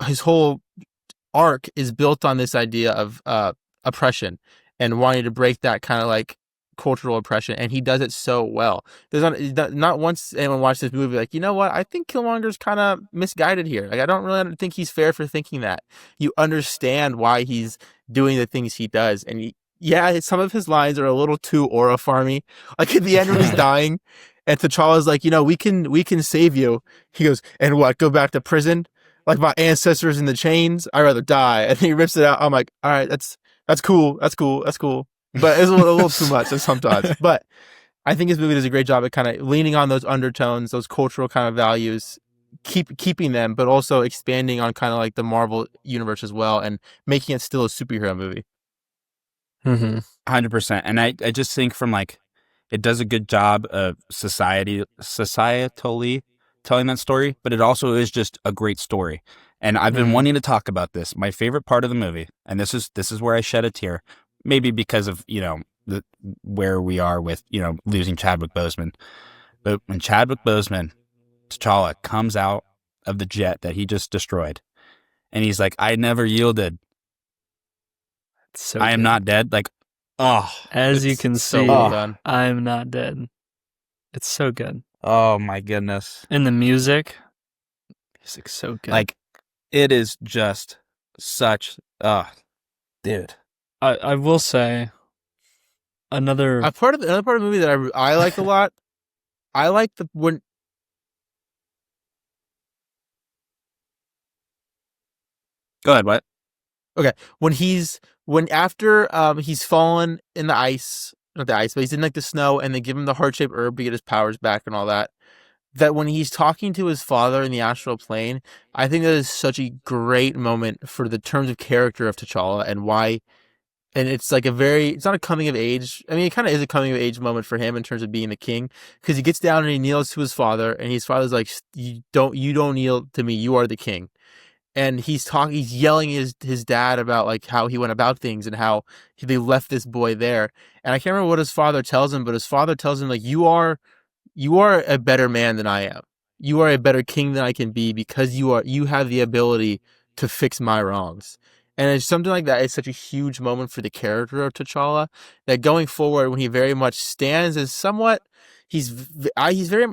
his whole arc is built on this idea of oppression and wanting to break that kind of like cultural oppression, and he does it so well. There's not once anyone watched this movie like, you know what, I think Killmonger's kind of misguided here. Like, I don't really think he's fair for thinking that. You understand why he's doing the things he does, and yeah, some of his lines are a little too aura farmy. Like at the end when he's dying, and T'Challa's like, we can save you. He goes, and what? Go back to prison? Like my ancestors in the chains? I'd rather die. And he rips it out. I'm like, all right, that's cool. That's cool. That's cool. But it's a little too much sometimes. But I think this movie does a great job at kind of leaning on those undertones, those cultural kind of values, keeping them, but also expanding on kind of like the Marvel universe as well, and making it still a superhero movie. 100%. And I just think from like, it does a good job of societally telling that story, but it also is just a great story. And I've been wanting to talk about this. My favorite part of the movie, and this is where I shed a tear, maybe because of, where we are with, losing Chadwick Boseman. But when Chadwick Boseman, T'Challa, comes out of the jet that he just destroyed, and he's like, I never yielded. I am not dead. Like, as you can see, well done. I am not dead. It's so good. Oh my goodness. And the music's so good. Like, it is just such, dude. I will say another part of the movie that I like a lot. I like when. Go ahead. What? Okay, when after he's fallen in the ice, not the ice, but he's in like the snow, and they give him the heart-shaped herb to get his powers back and all that. That when he's talking to his father in the astral plane, I think that is such a great moment for the terms of character of T'Challa and why. And it's like it's not a coming of age. I mean, it kind of is a coming of age moment for him in terms of being the king, because he gets down and he kneels to his father, and his father's like, you don't kneel to me. You are the king. And he's yelling at his dad about like how he went about things and how they left this boy there. And I can't remember what his father tells him, but his father tells him like, you are a better man than I am. You are a better king than I can be, because you have the ability to fix my wrongs. And it's something like that. It's such a huge moment for the character of T'Challa that going forward, when he very much stands as somewhat, he's very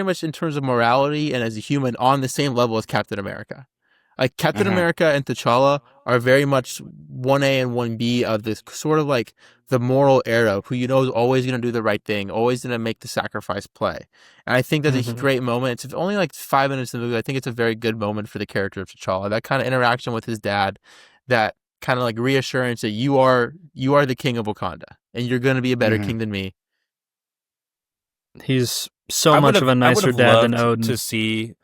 much in terms of morality and as a human on the same level as Captain America. Like Captain America and T'Challa are very much 1A and 1B of this sort of like the moral era, who is always going to do the right thing, always going to make the sacrifice play. And I think that's a great moment. It's only like 5 minutes in the movie. I think it's a very good moment for the character of T'Challa. That kind of interaction with his dad, that kind of like reassurance that you are the king of Wakanda, and you're going to be a better king than me. He's so much of a nicer dad than Odin. To see.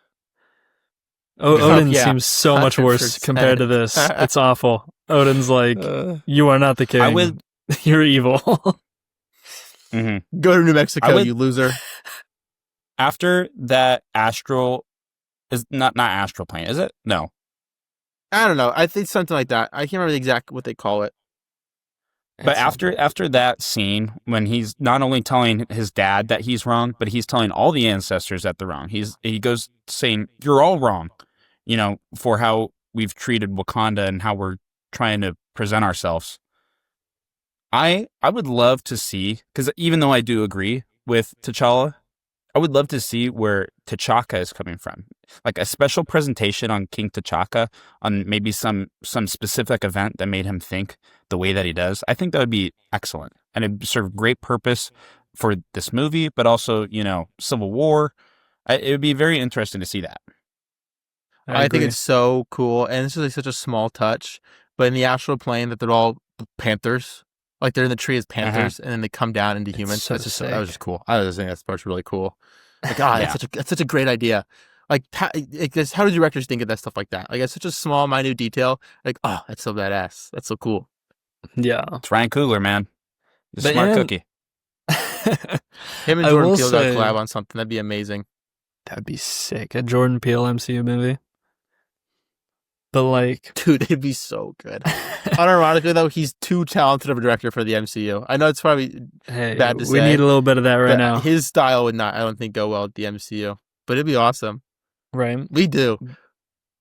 Odin seems so much worse compared to this. It's awful. Odin's like, you are not the king. You're evil. Go to New Mexico, you loser. After that astral, is not astral plane, is it? No. I don't know. I think something like that. I can't remember exactly what they call it. But after that scene, when he's not only telling his dad that he's wrong, but he's telling all the ancestors that they're wrong. He goes saying, you're all wrong, for how we've treated Wakanda and how we're trying to present ourselves. I would love to see, because even though I do agree with T'Challa, I would love to see where T'Chaka is coming from. Like a special presentation on King T'Chaka, on maybe some specific event that made him think the way that he does. I think that would be excellent. And it'd serve great purpose for this movie, but also, Civil War. It would be very interesting to see that. I think it's so cool. And this is like such a small touch, but in the astral plane that they're all panthers. Like they're in the tree as panthers, and then they come down into humans. So that was just cool. I just think that part's really cool. Like, that's such a great idea. Like, how do directors think of that stuff like that? Like, it's such a small, minute detail. Like, oh, that's so badass. That's so cool. Yeah. It's Ryan Coogler, man. The But smart cookie. Him and I Jordan will Peele got to say collab on something. That'd be amazing. that'd be sick. A Jordan Peele MCU movie. But like, Dude, it'd be so good. Unironically, though, he's too talented of a director for the MCU. I know it's probably hey, bad to we say. need a little bit of that right now. His style would not, I don't think, go well with the MCU. But it'd be awesome. Right. We do.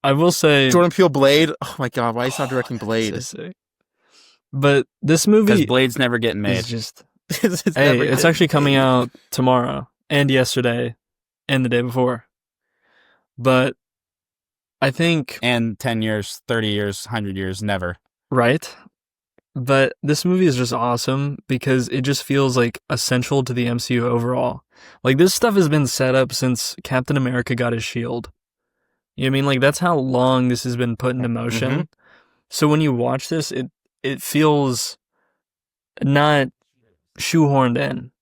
I will say Jordan Peele Blade. Oh my god, why is he not directing Blade? So sick. But this Because movie Blade's never getting made. is just Never it's getting actually coming made. out tomorrow and yesterday and the day before. But I think And 10 years, 30 years, 100 years, never. right. But this movie is just awesome because it just feels like essential to the MCU overall. Like this stuff has been set up since Captain America got his shield. You know what I mean? Like that's how long this has been put into motion. Mm-hmm. So when you watch this, it feels not shoehorned in.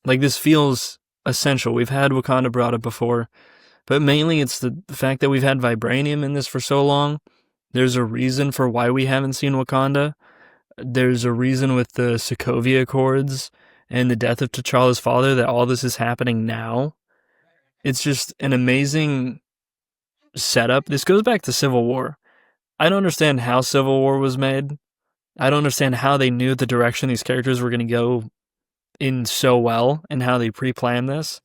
Like this feels essential. We've had Wakanda brought up before, but mainly it's the fact that we've had vibranium in this for so long. There's a reason for why we haven't seen Wakanda. There's a reason with the Sokovia Accords and the death of T'Challa's father that all this is happening now. It's just an amazing setup. This goes back to Civil War. I don't understand how Civil War was made. I don't understand how they knew the direction these characters were going to go in so well and how they pre-planned this.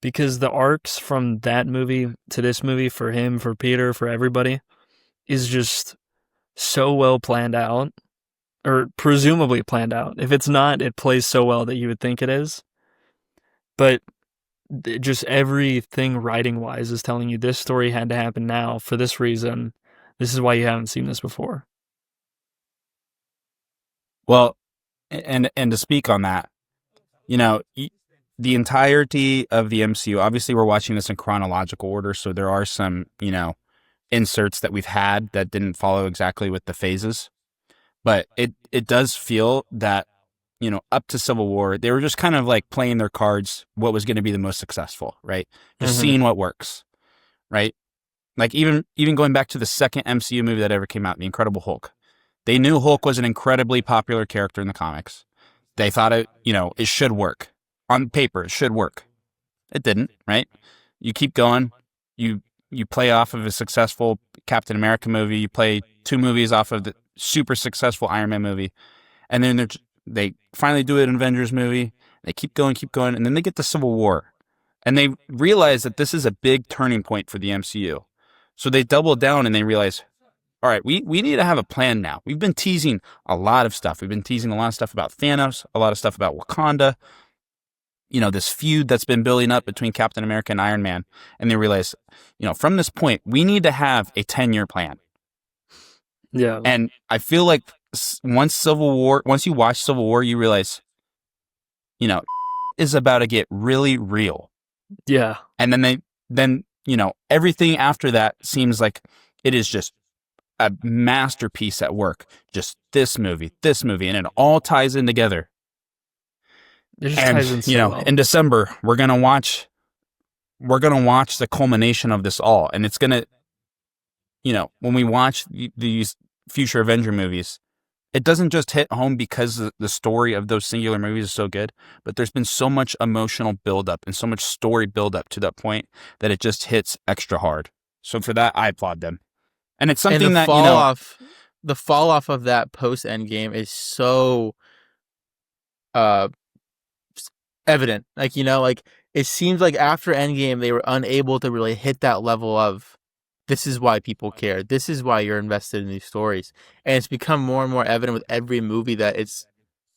Because the arcs from that movie to this movie for him, for Peter, for everybody is just so well planned out. Or presumably planned out. If it's not, it plays so well that you would think it is. But just everything writing-wise is telling you this story had to happen now for this reason. This is why you haven't seen this before. Well, and to speak on that, you know, the entirety of the MCU, obviously we're watching this in chronological order, so there are some, you know, inserts that we've had that didn't follow exactly with the phases. But it does feel that, you know, up to Civil War, they were just kind of like playing their cards, what was going to be the most successful, right? Just seeing what works, right? Like even going back to the second MCU movie that ever came out, The Incredible Hulk. They knew Hulk was an incredibly popular character in the comics. They thought it should work. On paper, it should work. It didn't, right? You keep going. You play off of a successful Captain America movie. You play 2 movies off of the super successful Iron Man movie. And then they finally do an Avengers movie. They keep going. And then they get to Civil War. And they realize that this is a big turning point for the MCU. So they double down and they realize, all right, we need to have a plan now. We've been teasing a lot of stuff. We've been teasing a lot of stuff about Thanos, a lot of stuff about Wakanda. You know, this feud that's been building up between Captain America and Iron Man. And they realize, you know, from this point, we need to have a 10-year plan. Yeah. And I feel like once you watch Civil War, you realize, you know, is about to get really real. Yeah. And then you know, everything after that seems like it is just a masterpiece at work. Just this movie, and it all ties in together. It just ties in so well. In December, we're gonna watch the culmination of this all, and it's gonna, you know, when we watch these future Avenger movies, it doesn't just hit home because the story of those singular movies is so good, but there's been so much emotional buildup and so much story buildup to that point that it just hits extra hard. So for that, I applaud them. And it's something and that, the fall off of that post Endgame is so evident. Like, you know, like it seems like after Endgame they were unable to really hit that level of this is why people care. This is why you're invested in these stories. And it's become more and more evident with every movie that it's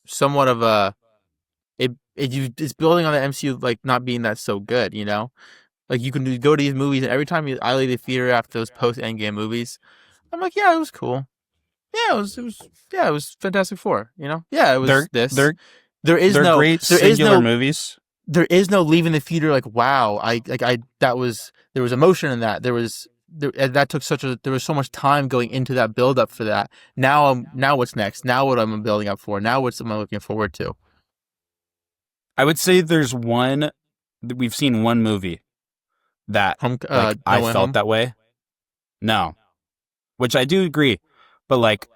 somewhat of a it's building on the MCU like not being that so good, you know? Like you can go to these movies and every time I leave the theater after those post Endgame movies, I'm like, yeah, it was cool. Yeah, it was Fantastic Four, you know? Yeah, it was they're there great singular movies. There is no leaving the theater like, wow, there was emotion in that. There was so much time going into that build up for that. Now what's next? Now what am I building up for? Now what's am I looking forward to? I would say we've seen one movie that I felt that way. No. Which I do agree. But like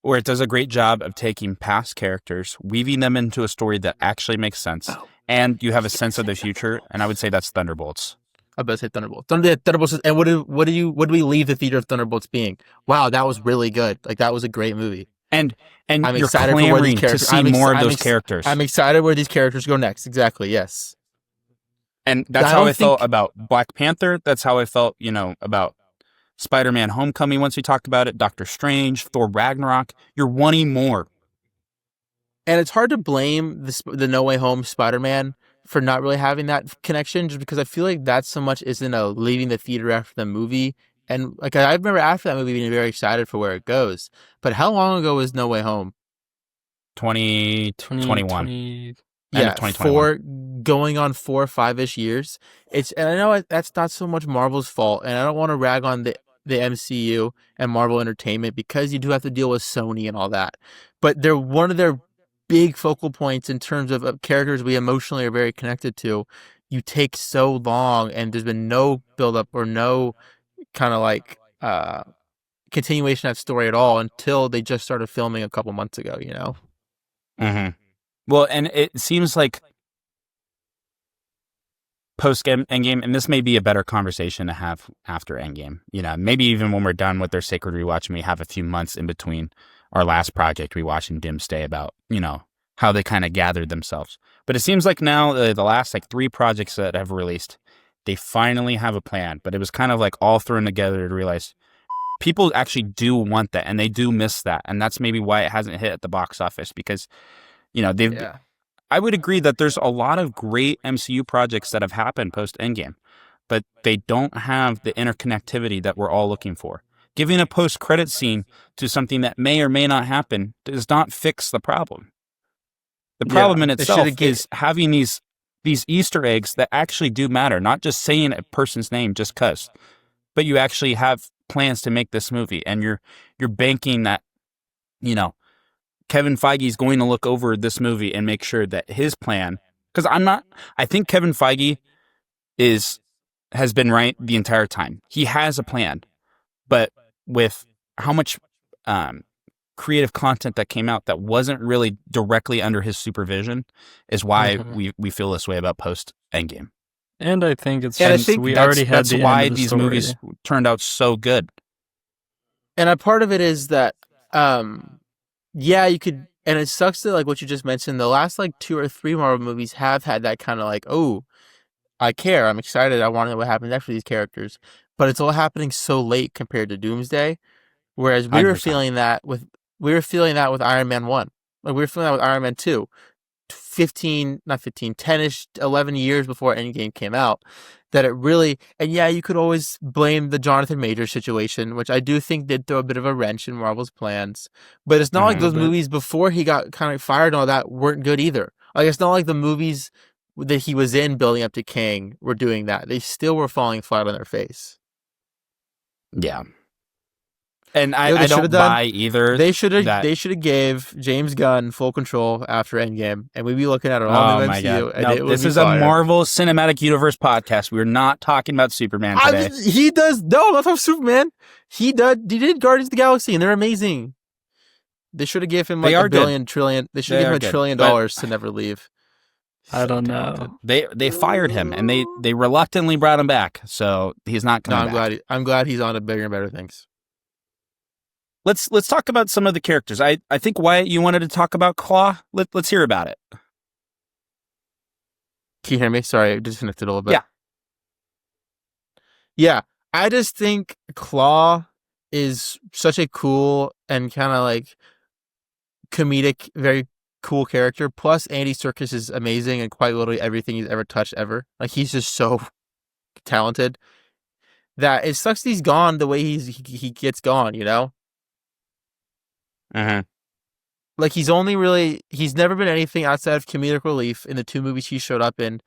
where it does a great job of taking past characters, weaving them into a story that actually makes sense, and you have a sense of the future. And I would say that's Thunderbolts. I better say Thunderbolts. Thunderbolts. And what do we leave the theater of Thunderbolts being? Wow, that was really good. Like that was a great movie. And I'm you're excited clamoring for where these characters, to see more of those characters. I'm excited where these characters go next. Exactly. Yes. And that's how I felt about Black Panther. That's how I felt, about Spider-Man Homecoming once we talked about it, Doctor Strange, Thor Ragnarok. You're wanting more. And it's hard to blame the No Way Home Spider-Man for not really having that connection, just because I feel like that so much isn't a leaving the theater after the movie. And like I remember after that movie being very excited for where it goes. But how long ago was No Way Home? 2021. Yeah, going on 4 or 5-ish years. And I know that's not so much Marvel's fault, and I don't want to rag on the MCU and Marvel Entertainment, because you do have to deal with Sony and all that. But they're one of their big focal points in terms of characters we emotionally are very connected to. You take so long, and there's been no build-up or no kind of like continuation of that story at all until they just started filming a couple months ago, Mm-hmm. Well, and it seems like post-Endgame, and this may be a better conversation to have after Endgame, maybe even when we're done with their Sacred Rewatch and we have a few months in between our last project, rewatching Doomsday, about, how they kind of gathered themselves. But it seems like now the last 3 projects that have released, they finally have a plan. But it was kind of like all thrown together to realize people actually do want that, and they do miss that. And that's maybe why it hasn't hit at the box office, because I would agree that there's a lot of great MCU projects that have happened post-Endgame, but they don't have the interconnectivity that we're all looking for. Giving a post-credit scene to something that may or may not happen does not fix the problem. The problem in itself is having these Easter eggs that actually do matter, not just saying a person's name just 'cause, but you actually have plans to make this movie, and you're banking that, Kevin Feige is going to look over this movie and make sure that his plan, because I think Kevin Feige has been right the entire time. He has a plan, but with how much creative content that came out that wasn't really directly under his supervision is why we feel this way about post Endgame. And I think we already had that's why these movies turned out so good. And a part of it is that you could, and it sucks that what you just mentioned, the last 2 or 3 Marvel movies have had that kind of oh, I care, I'm excited, I want to know what happens after these characters, but it's all happening so late compared to Doomsday. Whereas we were feeling that with Iron Man 1, we were feeling that with Iron Man 2, 10-ish, 11 years before Endgame came out. That it really, and you could always blame the Jonathan Majors situation, which I do think did throw a bit of a wrench in Marvel's plans. But it's not like those movies before he got kind of fired and all that weren't good either. It's not like the movies that he was in building up to Kang were doing that. They still were falling flat on their face. Yeah. And I don't buy either. They should have gave James Gunn full control after Endgame, and we'd be looking at an all-new MCU. No, this is a Marvel Cinematic Universe podcast. We're not talking about Superman today. He does. No, I'm not talking Superman. He did Guardians of the Galaxy, and they're amazing. They should have given him $1 billion trillion. They should have given him $1 trillion to never leave. I don't know. They fired him, and they reluctantly brought him back, so he's not coming back. I'm glad he's on to bigger and better things. Let's talk about some of the characters. I think, Wyatt, you wanted to talk about Claw. Let's hear about it. Can you hear me? Sorry, I disconnected a little bit. Yeah. I just think Claw is such a cool and kind of comedic, very cool character. Plus, Andy Serkis is amazing and quite literally everything he's ever touched ever. He's just so talented that it sucks he's gone the way he gets gone, He's never been anything outside of comedic relief in the 2 movies he showed up in.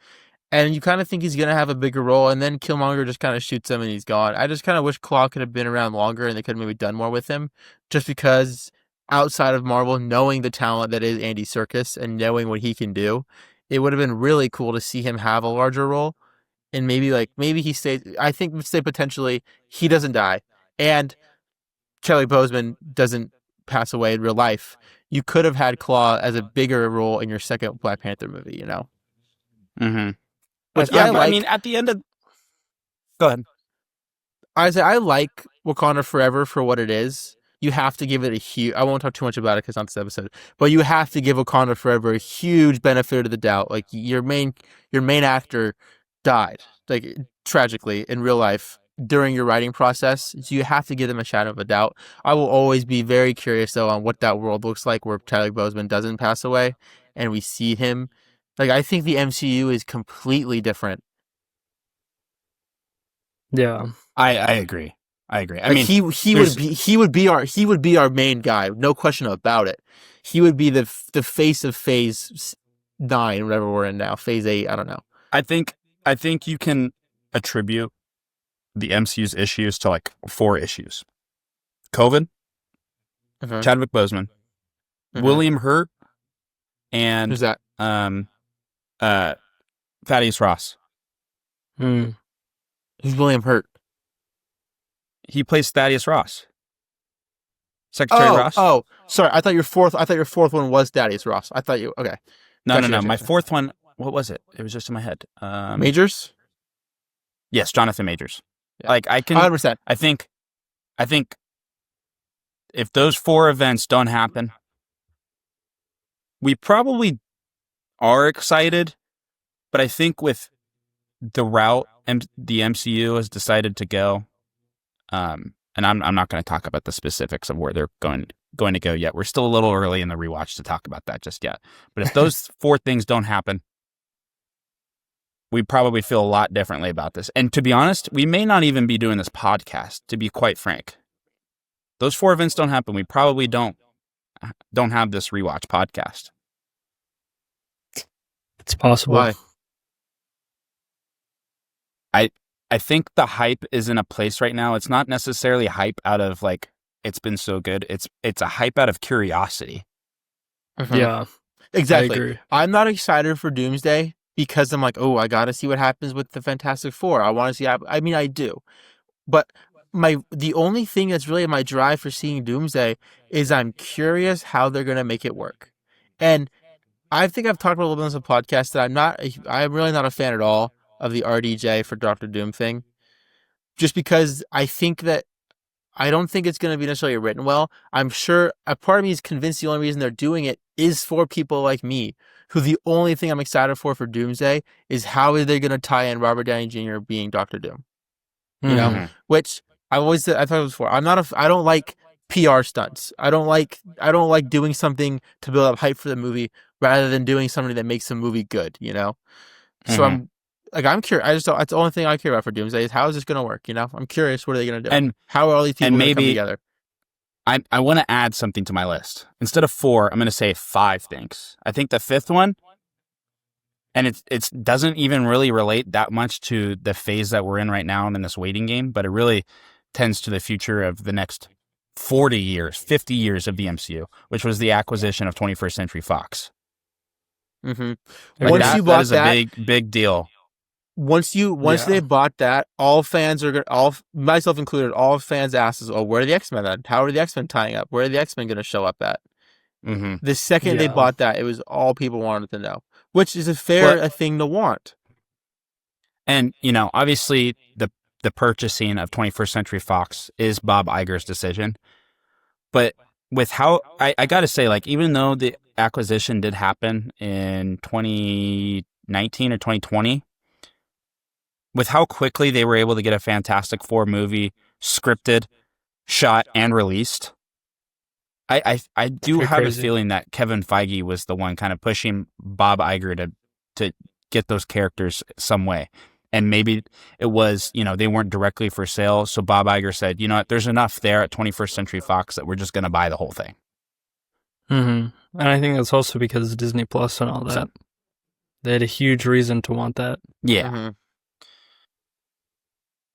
And you kind of think he's going to have a bigger role, and then Killmonger just kind of shoots him and he's gone. I just kind of wish Claw could have been around longer and they could have maybe done more with him, just because outside of Marvel, knowing the talent that is Andy Serkis and knowing what he can do, it would have been really cool to see him have a larger role. And maybe he stays. I think, say potentially, he doesn't die. And Kelly Bozeman doesn't pass away in real life, you could have had Claw as a bigger role in your second Black Panther movie, you know? Mm-hmm. Which Yeah, but I mean, at the end of... Go ahead. I like Wakanda Forever for what it is. You have to give it a huge... I won't talk too much about it because it's not this episode. But you have to give Wakanda Forever a huge benefit of the doubt. Like, your main actor died, like, tragically in real life during your writing process. So you have to give them a shadow of a doubt. I will always be very curious, though, on what that world looks like where Chadwick Boseman doesn't pass away and we see him. Like, I think the MCU is completely different. Yeah. I agree. I Like, mean, he would be our main guy, no question about it. He would be the face of Phase 9, whatever we're in now, Phase 8. I don't know. I think you can attribute the MCU's issues to like 4 issues: COVID, Chadwick Boseman, William Hurt, and Who's that? Thaddeus Ross. Hmm. Who's William Hurt? He plays Thaddeus Ross. Secretary Ross. Oh, sorry. I thought your fourth one was Thaddeus Ross. I thought you okay. No, Gotcha, no. gotcha, My gotcha. fourth one. What was it? It was just in my head. Majors? Yes, Jonathan Majors. Yeah. Like I can. 100%. I think if those 4 events don't happen, we probably are excited. But I think with the route the MCU has decided to go, and I'm not going to talk about the specifics of where they're going to go yet. We're still a little early in the rewatch to talk about that just yet. But if those 4 things don't happen, we probably feel a lot differently about this. And to be honest, we may not even be doing this podcast, to be quite frank. Those 4 events don't happen. We probably don't have this rewatch podcast. It's possible. Why? I think the hype is in a place right now. It's not necessarily hype out of like it's been so good. It's a hype out of curiosity. Yeah. Exactly. I agree. I'm not excited for Doomsday because I'm like, oh, I got to see what happens with the Fantastic Four. I want to see. I mean, I do, but the only thing that's really my drive for seeing Doomsday is I'm curious how they're gonna make it work, and I think I've talked about a little bit on this podcast that I'm really not a fan at all of the RDJ for Doctor Doom thing, just because I don't think it's going to be necessarily written well. I'm sure a part of me is convinced the only reason they're doing it is for people like me, who the only thing I'm excited for Doomsday is how are they going to tie in Robert Downey Jr. being Doctor Doom, you know, which I thought it was before. I don't like PR stunts. I don't like doing something to build up hype for the movie rather than doing something that makes the movie good, you know? So I'm curious. That's the only thing I care about for Doomsday is how is this going to work? You know, I'm curious. What are they going to do? And how are all these people going to come together? I want to add something to my list. Instead of 4, I'm going to say 5 things. I think the 5th one, and it doesn't even really relate that much to the phase that we're in right now and in this waiting game, but it really tends to the future of the next 40 years, 50 years of the MCU, which was the acquisition of 21st Century Fox. Once that, you bought that is a big deal. Once they bought that, all fans are going myself included, all fans asses, oh, where are the X-Men then? How are the X-Men tying up? Where are the X-Men going to show up at? The second they bought that, it was all people wanted to know, which is a fair thing to want. And, you know, obviously the purchasing of 21st Century Fox is Bob Iger's decision. But with how, I got to say, like, even though the acquisition did happen in 2019 or 2020, with how quickly they were able to get a Fantastic Four movie scripted, shot, and released, I do have a feeling that Kevin Feige was the one kind of pushing Bob Iger to get those characters some way. And maybe it was, you know, they weren't directly for sale. So Bob Iger said, you know what, there's enough there at 21st Century Fox that we're just going to buy the whole thing. And I think that's also because of Disney Plus and all that. They had a huge reason to want that. Yeah.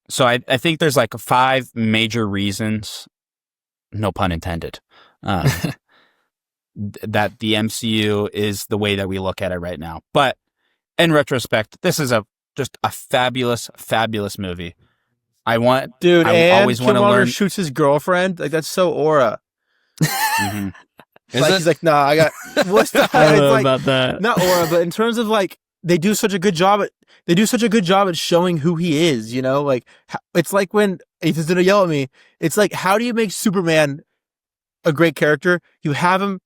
So I think there's like 5 major reasons, no pun intended, that the MCU is the way that we look at it right now. But in retrospect, this is just a fabulous, fabulous movie. I and always want to Killmonger learn. shoots his girlfriend. Like, that's so aura. Mm-hmm. He's like, nah, I got what's that? I don't know It's about that. not aura, but in terms of like they do such a good job at showing who he is. You know, like it's like when Ethan's gonna yell at me. It's like, how do you make Superman a great character? You have him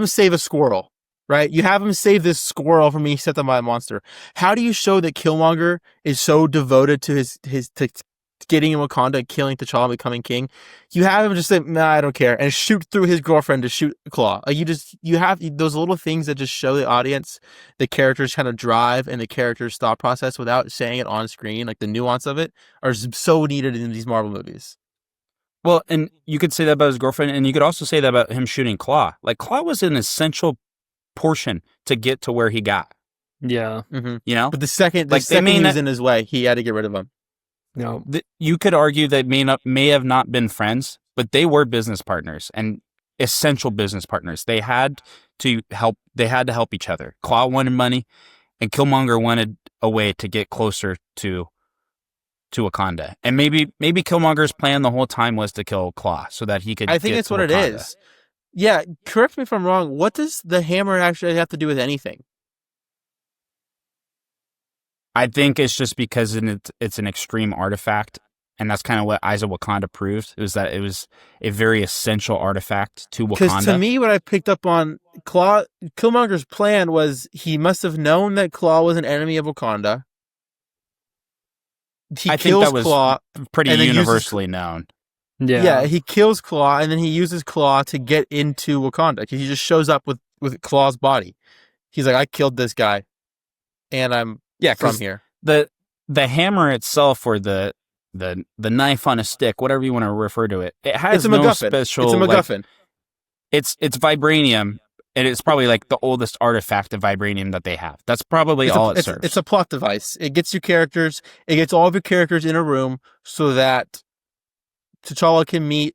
save a squirrel, right? You have him save this squirrel from being set up by a monster. How do you show that Killmonger is so devoted to his getting in Wakanda, killing T'Challa, becoming king? You have him just say, nah, I don't care, and shoot through his girlfriend to shoot Claw. Like you have those little things that just show the audience the character's kind of drive and the character's thought process without saying it on screen. Like the nuance of it are so needed in these Marvel movies. Well, and you could say that about his girlfriend, and you could also say that about him shooting Claw. Like, Claw was an essential portion to get to where he got. Yeah. Mm-hmm. You know? But the second he was in his way, he had to get rid of him. No. You could argue they may have not been friends, but they were business partners and essential business partners. They had to help each other. Claw wanted money, and Killmonger wanted a way to get closer to Wakanda. And maybe Killmonger's plan the whole time was to kill Claw so that he could I think get that's to what Wakanda. it is. Yeah, correct me if I'm wrong. What does the hammer actually have to do with anything? I think it's just because it's an extreme artifact, and that's kind of what Eyes of Wakanda proved. It was that it was a very essential artifact to Wakanda. Because to me, what I picked up on Killmonger's plan was he must have known that Claw was an enemy of Wakanda. I think that was Claw, pretty universally known. Yeah, he kills Claw, and then he uses Claw to get into Wakanda. He just shows up with Claw's body. He's like, I killed this guy, and I'm from here. The hammer itself, or the knife on a stick, whatever you want to refer to it, it has no special. It's a MacGuffin. Like, it's vibranium, and it's probably like the oldest artifact of vibranium that they have. That's probably all it serves. It's a plot device. It gets all of your characters in a room so that T'Challa can meet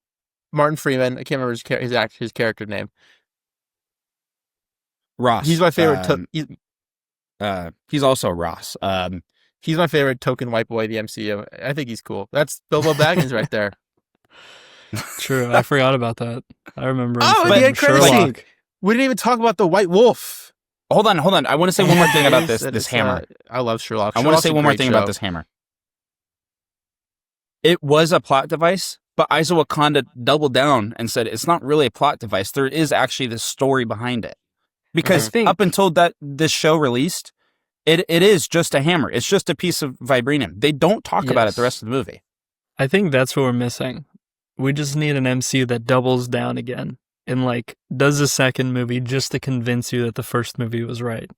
Martin Freeman. I can't remember his character name. Ross. He's my favorite. He's also Ross. He's my favorite token white boy of the MCU. I think he's cool. That's Bilbo Baggins right there. True. I forgot about that. I remember. Oh, the end credit scene. We didn't even talk about the White Wolf. Hold on. I want to say one more thing about this hammer. I love Sherlock. I want to say one more thing about this hammer. It was a plot device, but Eyes of Wakanda doubled down and said it's not really a plot device. There is actually this story behind it. Because up until this show released, it is just a hammer. It's just a piece of vibranium. They don't talk about it the rest of the movie. I think that's what we're missing. We just need an MCU that doubles down again and like does a second movie just to convince you that the first movie was right.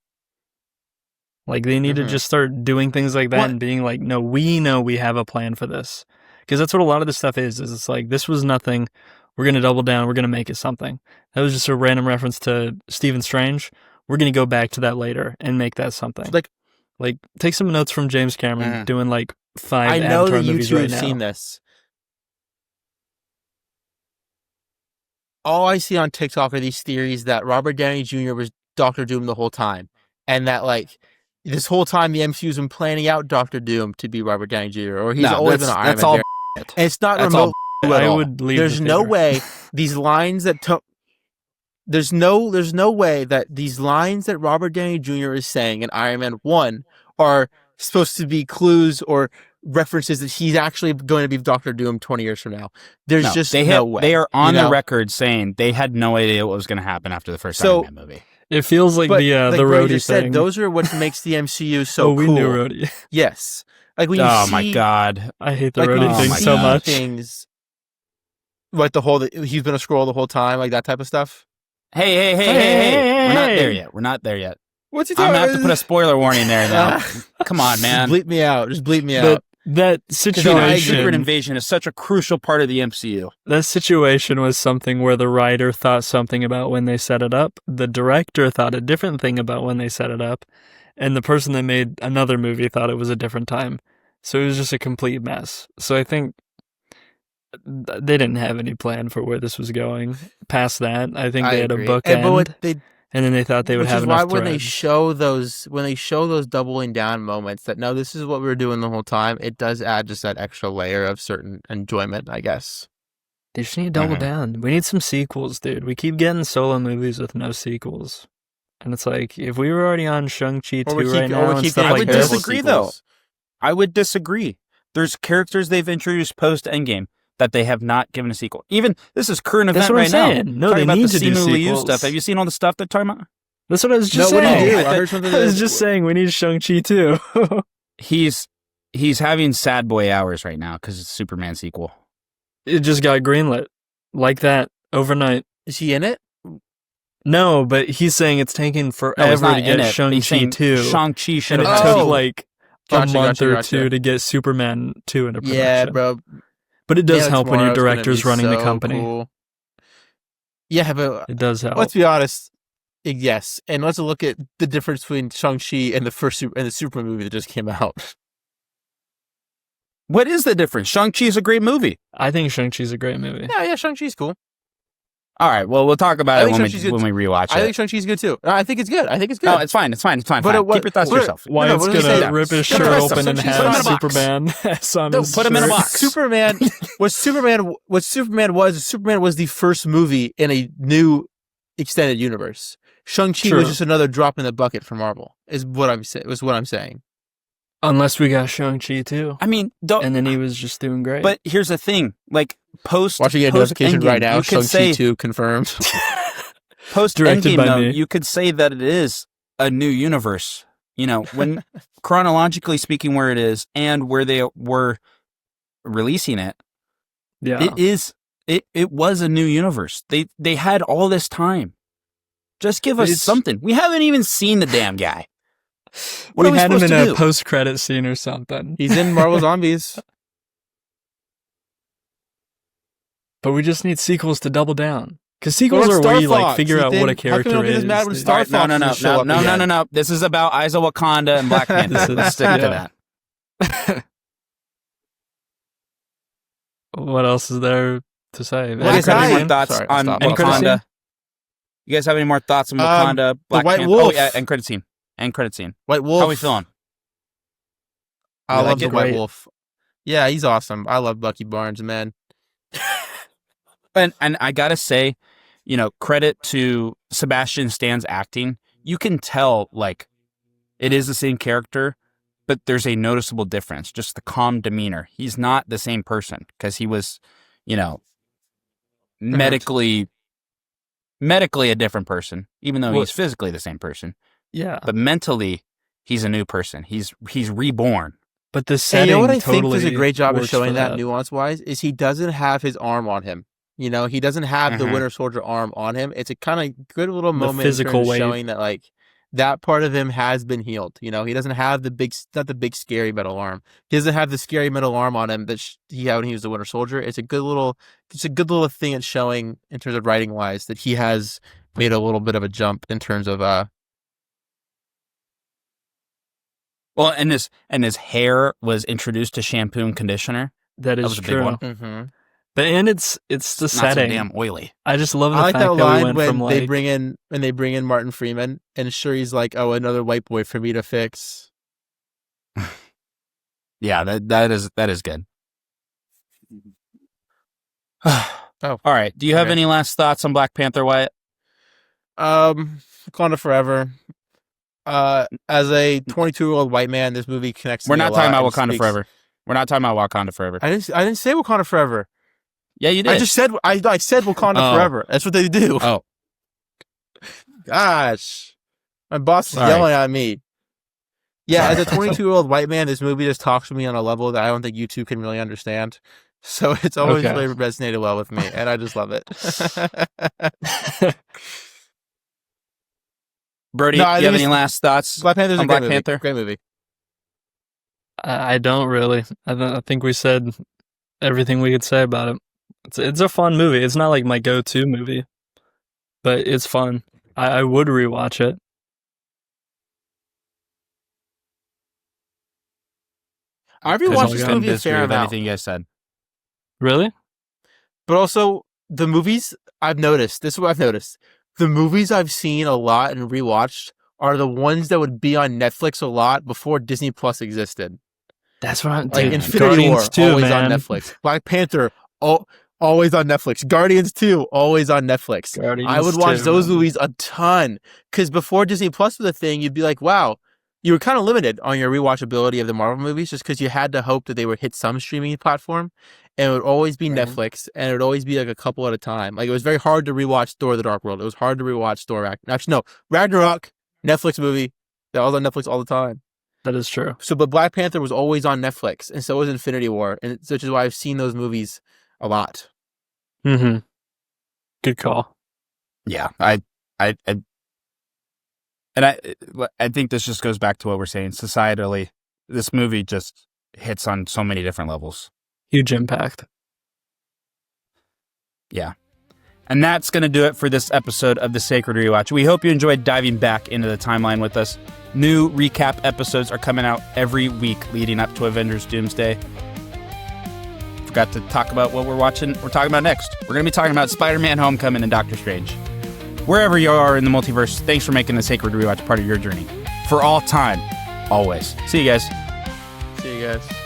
Like they need to just start doing things like that and being like, no, we know we have a plan for this. Because that's what a lot of this stuff is it's like, this was nothing. We're going to double down. We're going to make it something. That was just a random reference to Stephen Strange. We're going to go back to that later and make that something. Like take some notes from James Cameron doing like 5 Avatar movies right now. I know that you two have seen this. All I see on TikTok are these theories that Robert Downey Jr. was Doctor Doom the whole time. And that like this whole time the MCU's been planning out Doctor Doom to be Robert Downey Jr. Or he's always been an Iron Man. That's all and it's not remote. I would leave. There's no way these lines that there's no way that these lines that Robert Downey Jr. is saying in Iron Man 1 are supposed to be clues or references that he's actually going to be Doctor Doom 20 years from now. There's no way. They are on the record saying they had no idea what was going to happen after the first Iron Man movie. It feels like the roadie thing. Those are what makes the MCU so cool. We knew roadie. Yes. Like when you see, my god, I hate the roadie thing so much. Things like he's been a Skrull the whole time, like that type of stuff. Hey! We're not there yet. What's he talking? I'm gonna have to put a spoiler warning there now. Come on, man. Just bleep me out. That situation, Secret Invasion, is such a crucial part of the MCU. That situation was something where the writer thought something about when they set it up, the director thought a different thing about when they set it up, and the person that made another movie thought it was a different time. So it was just a complete mess. So I think they didn't have any plan for where this was going. Past that, I think they had a bookend, and then they thought they would have enough threads. When they show those doubling down moments that no, this is what we were doing the whole time, it does add just that extra layer of certain enjoyment, I guess. They just need to double down. We need some sequels, dude. We keep getting solo movies with no sequels. And it's like, if we were already on Shang-Chi 2 right now and stuff I like would this... disagree, though. I would disagree. There's characters they've introduced post-Endgame that they have not given a sequel. Even, this is current event right now. No, they need to do sequels. Stuff. Have you seen all the stuff they're talking about? That's what I was just saying. I was just saying we need Shang-Chi 2. He's having sad boy hours right now because it's a Superman sequel. It just got greenlit. Like that, overnight. Is he in it? No, but he's saying it's taking forever to get Shang-Chi 2. Shang-Chi should have have took like a month or two to get Superman 2 into production. Yeah, bro. But it does help when your director's running the company. Cool. Yeah, but it does help. Let's be honest. Yes, and let's look at the difference between Shang-Chi and the Superman movie that just came out. What is the difference? Shang-Chi is a great movie. I think Shang-Chi's a great movie. Yeah, Shang-Chi's cool. All right, well, we'll talk about it when we rewatch it. I think Shang-Chi's good too. I think it's good. No, it's fine. But fine. Keep your thoughts to yourself. Wyatt's gonna rip his shirt open and have Superman on his put him in a box. Superman was the first movie in a new extended universe. Shang-Chi was just another drop in the bucket for Marvel. Is what I'm saying. Unless we got Shang-Chi too. I mean, and then he was just doing great. But here's the thing, like watching a notification right now, Shang-Chi 2 confirmed. Post Endgame, though, you could say that it is a new universe. You know, when chronologically speaking, where it is and where they were releasing it, it was a new universe. They had all this time. Just give us something. We haven't even seen the damn guy. We had him in a post-credit scene or something. He's in Marvel Zombies. But we just need sequels to double down. Because sequels are where you like figure out what a character is. No. This is about Eyes of Wakanda and Black Panther. Let's stick to that. What else is there to say? You guys have any more thoughts on Wakanda? You guys have any more thoughts on Wakanda, Black Panther? Wolf. Oh, yeah, end credit scene. White Wolf. How are we feeling? I love the White Wolf. Yeah, he's awesome. I love Bucky Barnes, man. And I gotta say, you know, credit to Sebastian Stan's acting. You can tell, like, it is the same character, but there's a noticeable difference. Just the calm demeanor. He's not the same person because he was, you know, medically a different person, even though he's physically the same person. Yeah. But mentally, he's a new person. He's reborn. But the setting, you know what I totally think does a great job of showing that nuance-wise is he doesn't have his arm on him. You know, he doesn't have the Winter Soldier arm on him. It's a kind of good little moment physical way showing that, like, that part of him has been healed. You know, he doesn't have not the big scary metal arm. He doesn't have the scary metal arm on him that he had when he was the Winter Soldier. It's a good little thing it's showing in terms of writing wise that he has made a little bit of a jump in terms of Well, and his hair was introduced to shampoo and conditioner. That was a true. big one. Mm-hmm. But it's the setting. Not so damn oily. I just love the I like fact that that line we went when from they bring in Martin Freeman and Shuri's like, "Oh, another white boy for me to fix." Yeah, that is good. All right. Do you have any last thoughts on Black Panther, Wyatt? Wakanda Forever. As a 22-year-old white man, this movie connects. We're not talking about Wakanda Forever. We're not talking about Wakanda Forever. I didn't say Wakanda Forever. Yeah, you did. I just said I said Wakanda Forever. That's what they do. Oh, gosh, my boss is yelling at me. Yeah, as a 22-year-old white man, this movie just talks to me on a level that I don't think you two can really understand. So it's always really resonated well with me, and I just love it. Brody, do you have any last thoughts? Black Panther's on Black Panther? Great movie. I don't really. I think we said everything we could say about it. It's a fun movie. It's not like my go-to movie, but it's fun. I would rewatch it. I've rewatched this movie a fair amount. Anything you guys said. Really? But also, the movies I've noticed, this is what I've noticed. The movies I've seen a lot and rewatched are the ones that would be on Netflix a lot before Disney Plus existed. That's what I'm like dude, Infinity War, too, always man. on Netflix. Black Panther, oh, always on Netflix. Guardians 2, always on Netflix. Guardians I would watch 2. those movies a ton. Because before Disney Plus was a thing, you'd be like, wow, you were kind of limited on your rewatchability of the Marvel movies just because you had to hope that they would hit some streaming platform. And it would always be Netflix, and it would always be like a couple at a time. Like, it was very hard to rewatch Thor: The Dark World. It was hard to rewatch Thor. Actually, no, Ragnarok, Netflix movie. That was on Netflix all the time. That is true. So, but Black Panther was always on Netflix, and so was Infinity War, and which is why I've seen those movies a lot. Mm-hmm. Good call. Yeah, I think this just goes back to what we're saying. Societally, this movie just hits on so many different levels. Huge impact. Yeah. And that's going to do it for this episode of the Sacred Rewatch. We hope you enjoyed diving back into the timeline with us. New recap episodes are coming out every week leading up to Avengers Doomsday. Forgot to talk about what we're talking about next. We're going to be talking about Spider-Man Homecoming and Doctor Strange. Wherever you are in the multiverse, thanks for making the Sacred Rewatch part of your journey. For all time, always. See you guys. See you guys.